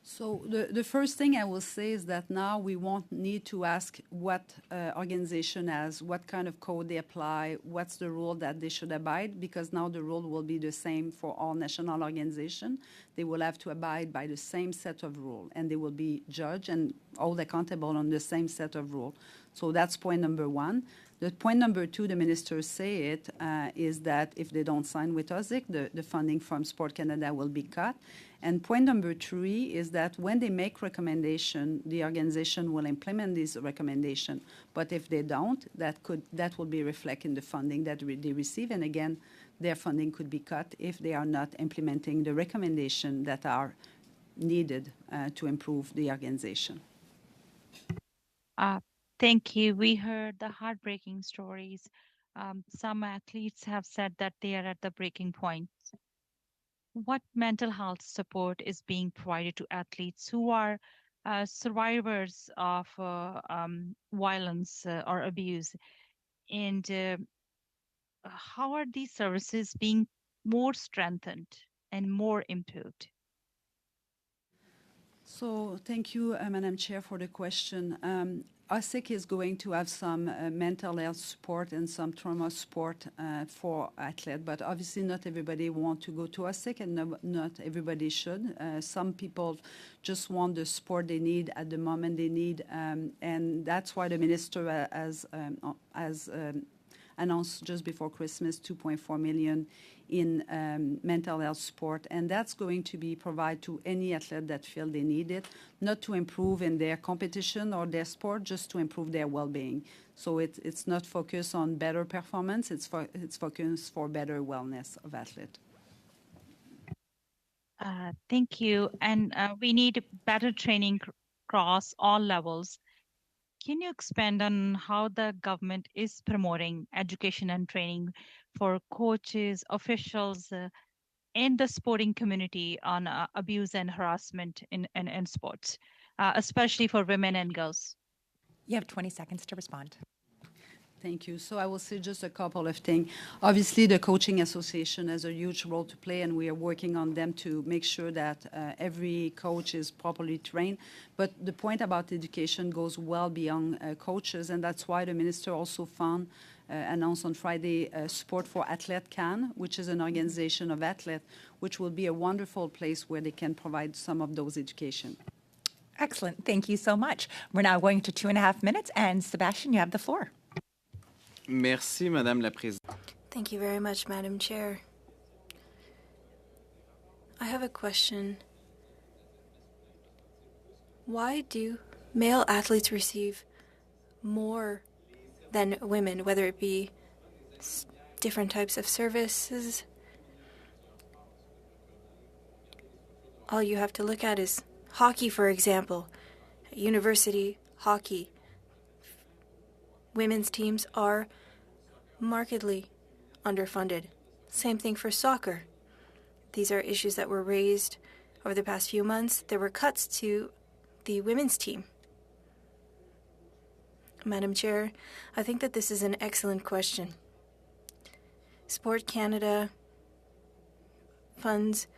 So the first thing I will say is that now we won't need to ask what organization has, what kind of code they apply, what's the rule that they should abide, because now the rule will be the same for all national organizations. They will have to abide by the same set of rules, and they will be judged and held accountable on the same set of rules. So that's point number one. The point number two, the ministers say it, is that if they don't sign with OSIC, the funding from Sport Canada will be cut. And point number three is that when they make recommendation, the organization will implement this recommendation. But if they don't, that will be reflected in the funding that they receive. And again, their funding could be cut if they are not implementing the recommendation that are needed to improve the organization. Thank you. We heard the heartbreaking stories. Some athletes have said that they are at the breaking point. What mental health support is being provided to athletes who are survivors of violence or abuse? And how are these services being more strengthened and more improved? So thank you, Madam Chair, for the question. OSIC is going to have some mental health support and some trauma support for athletes, but obviously not everybody want to go to OSIC, and not everybody should. Some people just want the support they need at the moment they need, and that's why the minister has announced just before Christmas 2.4 million in mental health support, and that's going to be provided to any athlete that feel they need it, not to improve in their competition or their sport, just to improve their well-being. So it's not focused on better performance, it's focused for better wellness of athlete. Thank you. And we need better training across all levels. Can you expand on how the government is promoting education and training for coaches, officials, and the sporting community on abuse and harassment in sports, especially for women and girls? You have 20 seconds to respond. Thank you. So I will say just a couple of things. Obviously, the Coaching Association has a huge role to play, and we are working on them to make sure that every coach is properly trained. But the point about education goes well beyond coaches, and that's why the minister also announced on Friday support for Athlete Can, which is an organization of athletes, which will be a wonderful place where they can provide some of those education. Excellent. Thank you so much. We're now going to 2.5 minutes, and Sebastian, you have the floor. Merci, Madame la Présidente. Thank you very much, Madam Chair. I have a question. Why do male athletes receive more than women, whether it be different types of services? All you have to look at is hockey, for example. University hockey. Women's teams are markedly underfunded. Same thing for soccer. These are issues that were raised over the past few months. There were cuts to the women's team. Madam Chair, I think that this is an excellent question. Sport Canada funds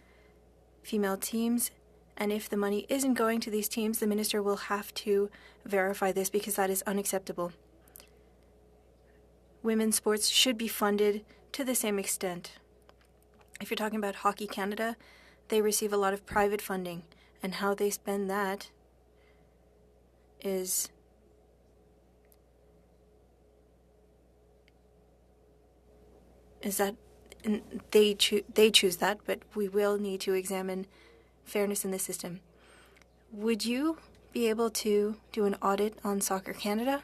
female teams, and if the money isn't going to these teams, the minister will have to verify this because that is unacceptable. Women's sports should be funded to the same extent. If you're talking about Hockey Canada, they receive a lot of private funding, and how they spend that is that they choose that, but we will need to examine fairness in the system. Would you be able to do an audit on Soccer Canada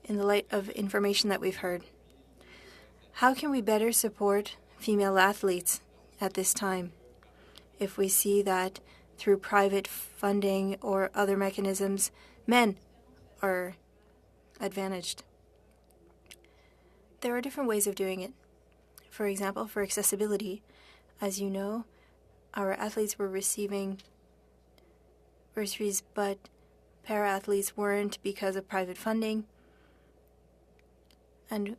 in the light of information that we've heard? How can we better support female athletes at this time if we see that through private funding or other mechanisms, men are advantaged? There are different ways of doing it. For example, for accessibility, as you know, our athletes were receiving bursaries, but para-athletes weren't because of private funding. And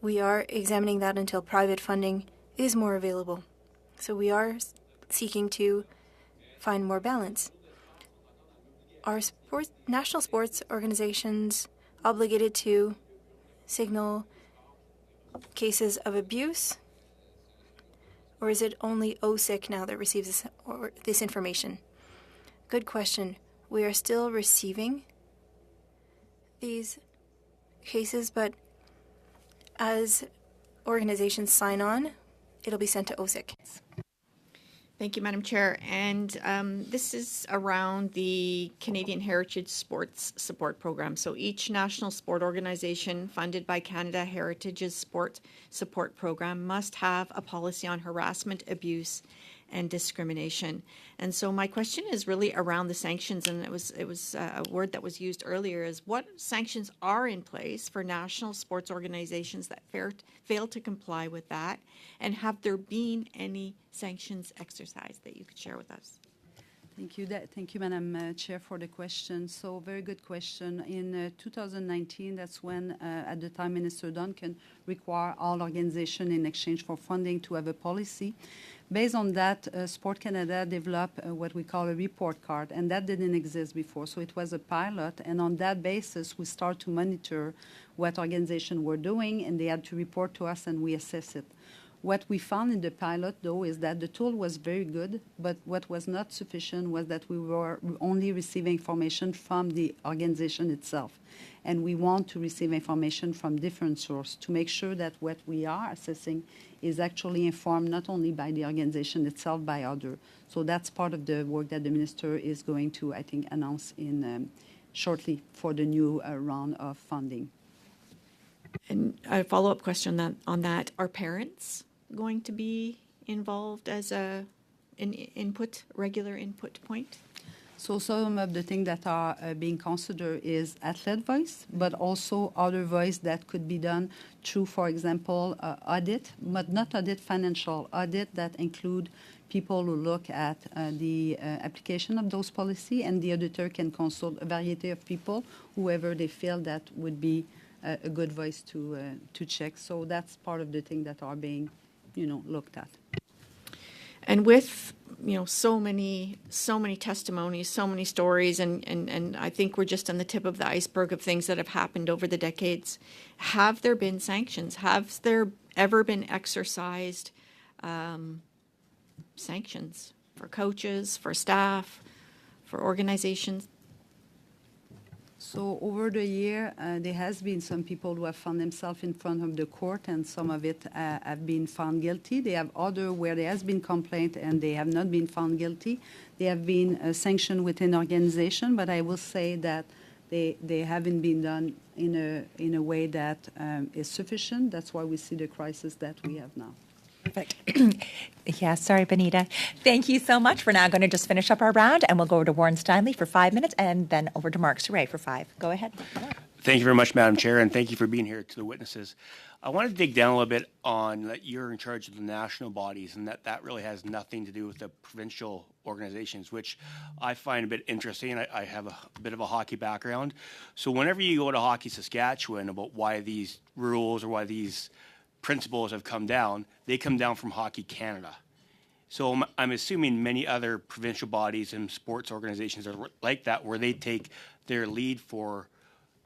we are examining that until private funding is more available. So we are seeking to find more balance. Are national sports organizations obligated to signal cases of abuse? Or is it only OSIC now that receives this information? Good question. We are still receiving these cases, but as organizations sign on, it'll be sent to OSIC. Thank you, Madam Chair. And this is around the Canadian Heritage Sports Support Program. So each national sport organization funded by Canada Heritage's Sport Support Program must have a policy on harassment, abuse, and discrimination. And so my question is really around the sanctions, and it was a word that was used earlier, is what sanctions are in place for national sports organizations that fail to comply with that, and have there been any sanctions exercised that you could share with us? Thank you, Madam Chair, for the question. So, very good question. In 2019, that's when, at the time, Minister Duncan required all organizations in exchange for funding to have a policy. Based on that, Sport Canada developed what we call a report card, and that didn't exist before. So it was a pilot, and on that basis, we start to monitor what organizations were doing, and they had to report to us, and we assess it. What we found in the pilot, though, is that the tool was very good, but what was not sufficient was that we were only receiving information from the organization itself. And we want to receive information from different sources to make sure that what we are assessing is actually informed not only by the organization itself, by others. So that's part of the work that the minister is going to, I think, announce in shortly for the new round of funding. And a follow-up question on that: are parents going to be involved as an regular input point? So some of the things that are being considered is athlete voice, but also other voice that could be done through, for example, audit, but not audit financial, audit that include people who look at the application of those policy, and the auditor can consult a variety of people, whoever they feel that would be a good voice to check. So that's part of the thing that are being, looked at. And with so many testimonies, so many stories, and I think we're just on the tip of the iceberg of things that have happened over the decades. Have there been sanctions? Have there ever been exercised sanctions for coaches, for staff, for organizations? So over the year, there has been some people who have found themselves in front of the court, and some of it have been found guilty. They have other where there has been complaint and they have not been found guilty. They have been sanctioned within organization, but I will say that they haven't been done in a way that is sufficient. That's why we see the crisis that we have now. Perfect. Yeah, sorry, Benita. Thank you so much. We're now going to just finish up our round, and we'll go over to Warren Steinley for 5 minutes, and then over to Mark Saray for 5. Go ahead. Thank you very much, Madam Chair, and thank you for being here to the witnesses. I want to dig down a little bit on that you're in charge of the national bodies, and that really has nothing to do with the provincial organizations, which I find a bit interesting. I have a bit of a hockey background. So whenever you go to Hockey Saskatchewan about why these rules or why these principles have come down, they come down from Hockey Canada. So I'm assuming many other provincial bodies and sports organizations are like that, where they take their lead for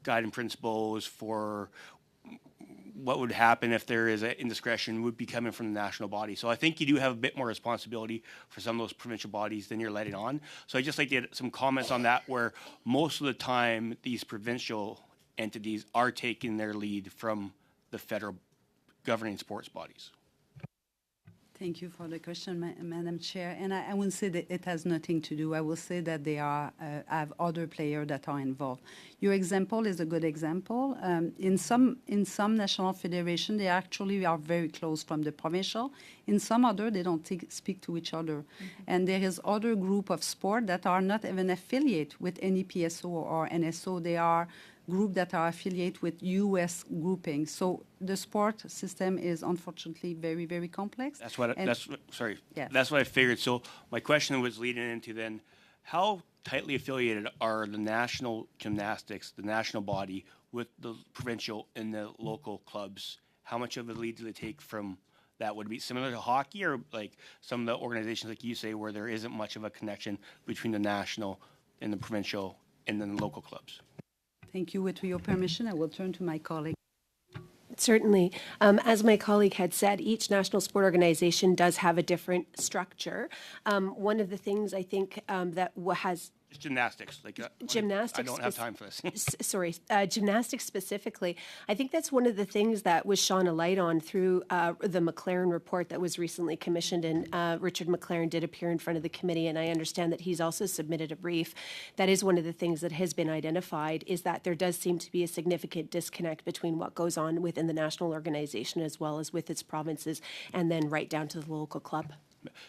guiding principles, for what would happen if there is an indiscretion would be coming from the national body. So I think you do have a bit more responsibility for some of those provincial bodies than you're letting on. So I'd just like to get some comments on that, where most of the time these provincial entities are taking their lead from the federal governing sports bodies. Thank you for the question, Madam Chair. And I wouldn't say that it has nothing to do. I will say that they have other players that are involved. Your example is a good example. In some national federation, they actually are very close from the provincial. In some other, they don't speak to each other. Mm-hmm. And there is other group of sport that are not even affiliated with any PSO or NSO. They are group that are affiliated with U.S. groupings. So the sport system is unfortunately very, very complex. That's what I figured. So my question was leading into then, how tightly affiliated are the national gymnastics, the national body, with the provincial and the local clubs? How much of a lead do they take from that? Would it be similar to hockey, or like some of the organizations like you say where there isn't much of a connection between the national and the provincial and then the local clubs? Thank you. With your permission, I will turn to my colleague. Certainly. As my colleague had said, each national sport organization does have a different structure. One of the things I think that has... Just gymnastics. Gymnastics. I don't have time for this. Sorry. Gymnastics specifically. I think that's one of the things that was shone a light on through the McLaren report that was recently commissioned, and Richard McLaren did appear in front of the committee, and I understand that he's also submitted a brief. That is one of the things that has been identified, is that there does seem to be a significant disconnect between what goes on within the national organization as well as with its provinces, and then right down to the local club.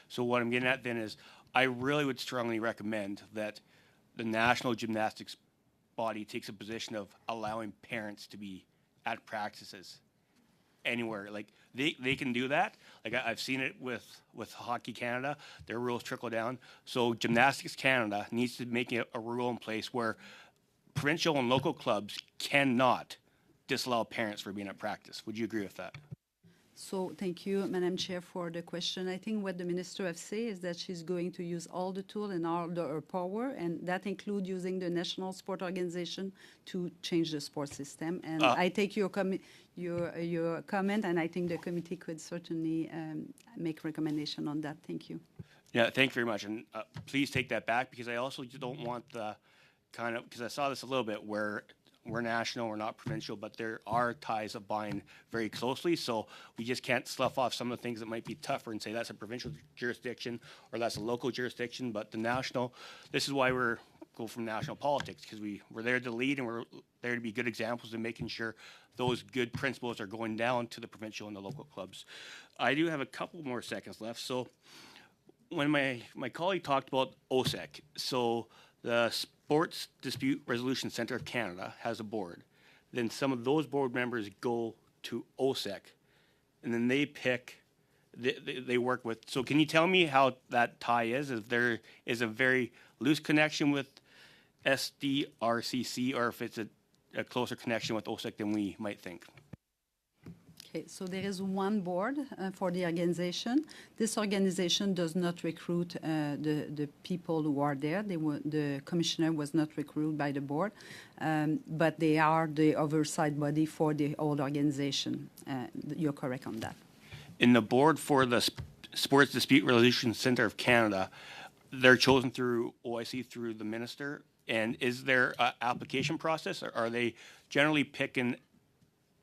So what I'm getting at then is, I really would strongly recommend that the national gymnastics body takes a position of allowing parents to be at practices. anywhere. Like they can do that. Like I've seen it with Hockey Canada. Their rules trickle down. So Gymnastics Canada needs to make a rule in place where provincial and local clubs cannot disallow parents for being at practice. Would you agree with that? So thank you, Madam Chair, for the question. I think what the minister has said is that she's going to use all the tools and all her power, and that includes using the National Sport Organization to change the sport system. And I take your comment, and I think the committee could certainly make recommendation on that. Thank you. Yeah, thank you very much. And please take that back, because I also don't want the kind of, because I saw this a little bit where we're national, we're not provincial, but there are ties that bind very closely. So we just can't slough off some of the things that might be tougher and say that's a provincial jurisdiction or that's a local jurisdiction. But the national, this is why we're go from national politics, because we're there to lead and we're there to be good examples and making sure those good principles are going down to the provincial and the local clubs. I do have a couple more seconds left. So when my colleague talked about OSEC, so the Sports Dispute Resolution Centre of Canada has a board. Then some of those board members go to OSEC, and then they pick, they work with. So can you tell me how that tie is? If there is a very loose connection with SDRCC, or if it's a closer connection with OSEC than we might think? Okay, so there is one board for the organization. This organization does not recruit the people who are there. The commissioner was not recruited by the board, but they are the oversight body for the whole organization. You're correct on that. In the board for the Sports Dispute Resolution Centre of Canada, they're chosen through OIC, through the minister. And is there an application process, or are they generally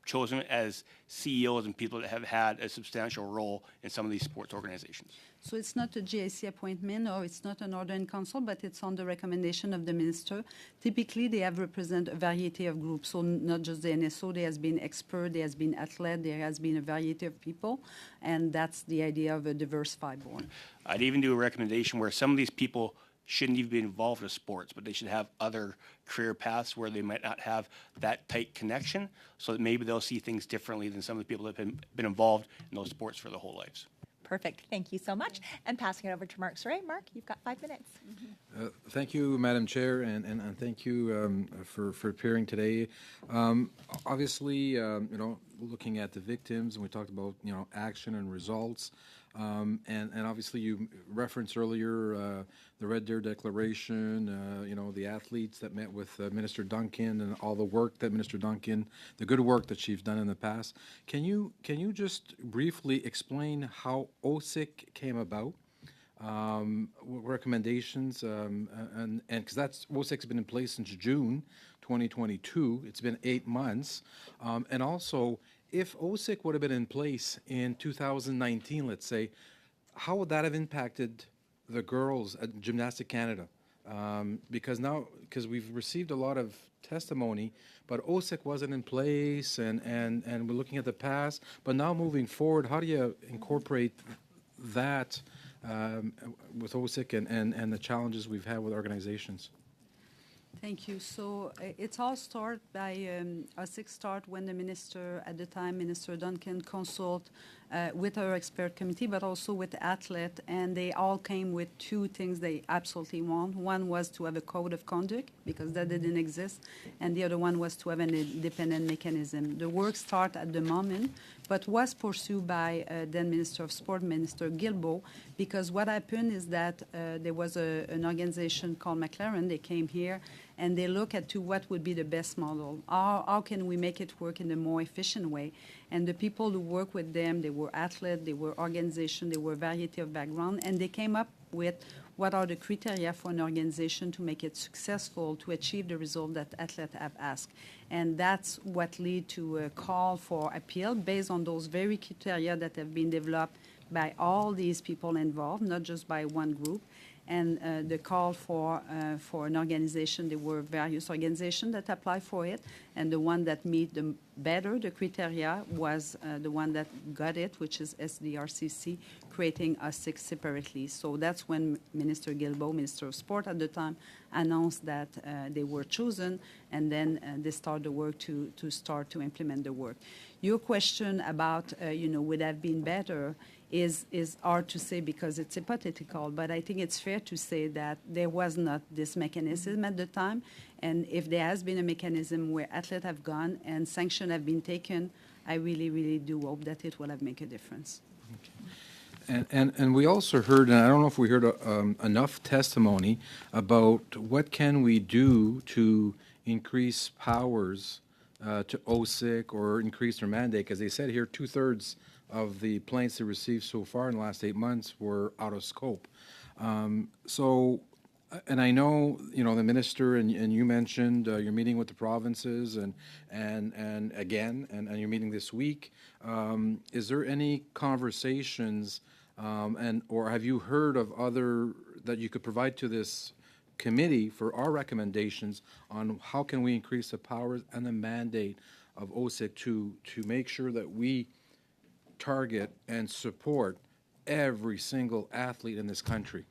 chosen as CEOs and people that have had a substantial role in some of these sports organizations? So it's not a GIC appointment, or it's not an order in council, but it's on the recommendation of the minister. Typically, they have represent a variety of groups, so not just the NSO. There has been expert, there has been athlete, there has been a variety of people, and that's the idea of a diversified board. I'd even do a recommendation where some of these people shouldn't even be involved in sports, but they should have other career paths where they might not have that tight connection, so that maybe they'll see things differently than some of the people that have been involved in those sports for their whole lives. Perfect. Thank you so much. And passing it over to Mark Soray. Mark, you've got 5 minutes. Thank you, Madam Chair, and thank you for appearing today. Obviously, looking at the victims, and we talked about action and results. And obviously you referenced earlier the Red Deer Declaration, the athletes that met with Minister Duncan and all the work that Minister Duncan, the good work that she's done in the past. Can you just briefly explain how OSIC came about? Recommendations, and because OSIC's been in place since June 2022. It's been 8 months. And also, if OSIC would have been in place in 2019, let's say, how would that have impacted the girls at Gymnastic Canada? Because we've received a lot of testimony, but OSIC wasn't in place, and we're looking at the past. But now moving forward, how do you incorporate that with OSIC and the challenges we've had with organizations? Thank you. So it all started by OSIC start when the minister, at the time, Minister Duncan, consult with our expert committee, but also with the athlete, and they all came with 2 things they absolutely want. One was to have a code of conduct, because that didn't exist, and the other one was to have an independent mechanism. The work started at the moment, but was pursued by then Minister of Sport, Minister Guilbeault, because what happened is that there was an organization called McLaren. They came here, and they look at what would be the best model. How can we make it work in a more efficient way? And the people who work with them, they were athletes, they were organizations, they were a variety of background, and they came up with what are the criteria for an organization to make it successful, to achieve the result that athletes have asked. And that's what led to a call for appeal based on those very criteria that have been developed by all these people involved, not just by one group. And the call for an organization, there were various organizations that applied for it, and the one that meet the criteria was the one that got it, which is SDRCC, creating OSIC separately. So that's when Minister Guilbeault, Minister of Sport at the time, announced that they were chosen, and then they start the work to start to implement the work. Your question about, would have been better is hard to say because it's hypothetical, but I think it's fair to say that there was not this mechanism at the time, and if there has been a mechanism where athletes have gone and sanctions have been taken, I really, really do hope that it will have made a difference. And we also heard, and I don't know if we heard enough testimony about what can we do to increase powers to OSIC or increase their mandate, because they said here 2/3 of the plaints they received so far in the last 8 months were out of scope. And I know, the minister and you mentioned you're meeting with the provinces and you're meeting this week. Is there any conversations or have you heard of other that you could provide to this committee for our recommendations on how can we increase the powers and the mandate of OSIC to make sure that we target and support every single athlete in this country?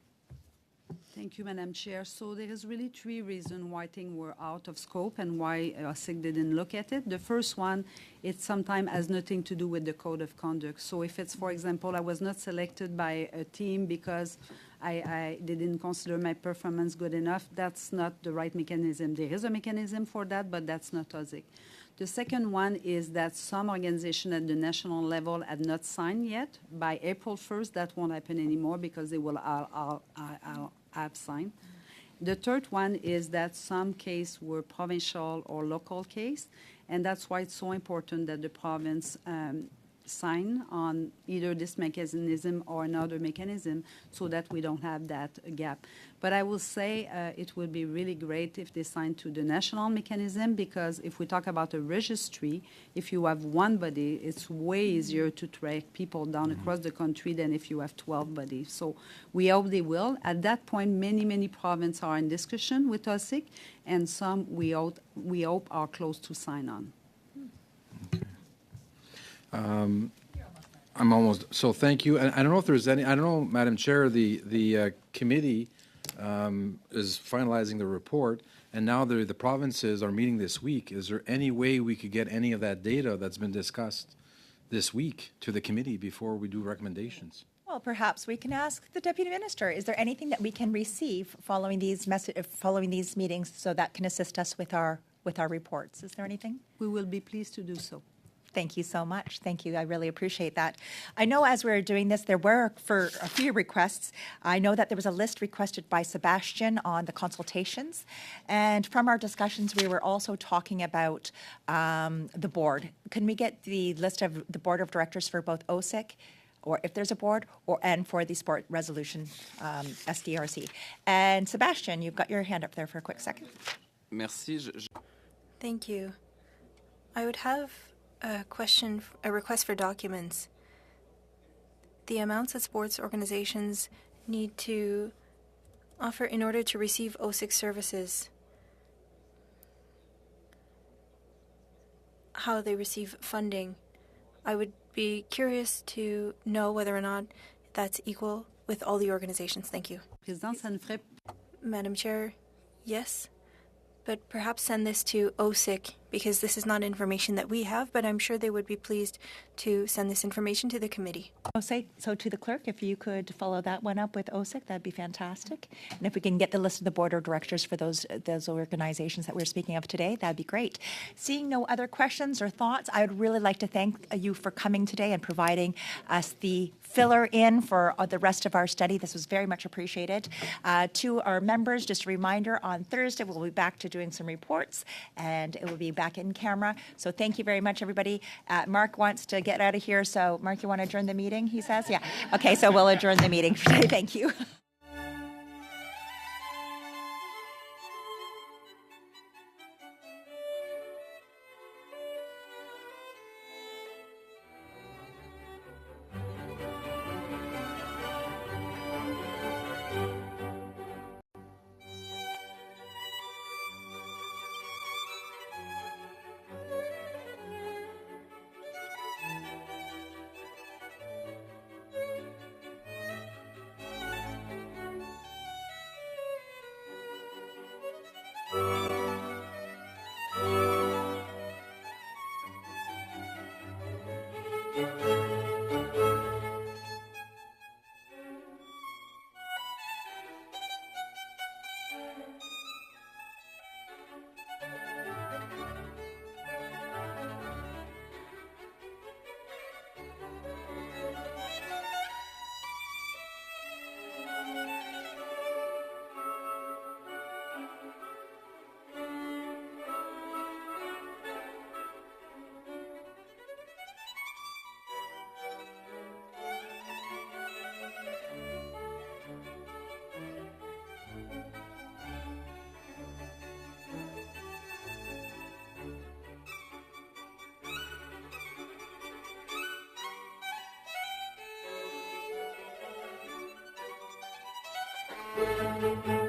Thank you, Madam Chair. So there is really 3 reasons why things were out of scope and why OSIC didn't look at it. The first one, it sometimes has nothing to do with the code of conduct. So if it's, for example, I was not selected by a team because they didn't consider my performance good enough, that's not the right mechanism. There is a mechanism for that, but that's not OSIC. The second one is that some organizations at the national level had not signed yet. By April 1st, that won't happen anymore because they will all have signed. The third one is that some cases were provincial or local case, and that's why it's so important that the province sign on either this mechanism or another mechanism so that we don't have that gap. But I will say it would be really great if they sign to the national mechanism, because if we talk about a registry, if you have one body, it's way easier to track people down across the country than if you have 12 bodies. So we hope they will. At that point, many provinces are in discussion with OSIC, and some we hope are close to sign on. I'm almost, so thank you. And I don't know if there's any, I don't know, Madam Chair, the committee is finalizing the report, and now the provinces are meeting this week. Is there any way we could get any of that data that's been discussed this week to the committee before we do recommendations? Well, perhaps we can ask the Deputy Minister, is there anything that we can receive following these meetings so that can assist us with our reports? Is there anything? We will be pleased to do so. Thank you so much. Thank you. I really appreciate that. I know as we were doing this, there were for a few requests. I know that there was a list requested by Sebastian on the consultations. And from our discussions, we were also talking about the board. Can we get the list of the board of directors for both OSIC, or if there's a board, and for the sport resolution, SDRC? And Sebastian, you've got your hand up there for a quick second. Merci. Thank you. I would have a request for documents. The amounts that sports organizations need to offer in order to receive OSIC services, how they receive funding. I would be curious to know whether or not that's equal with all the organizations. Thank you. Madam Chair, yes, but perhaps send this to OSIC, because this is not information that we have, but I'm sure they would be pleased to send this information to the committee. So to the clerk, if you could follow that one up with OSIC, that'd be fantastic. And if we can get the list of the board of directors for those organizations that we're speaking of today, that'd be great. Seeing no other questions or thoughts, I would really like to thank you for coming today and providing us the filler in for the rest of our study. This was very much appreciated. To our members, just a reminder, on Thursday we'll be back to doing some reports, and it will be back in camera. So thank you very much, everybody. Mark wants to get out of here, so Mark, you want to adjourn the meeting, he says? Yeah. Okay, so we'll adjourn the meeting for today. Thank you. you.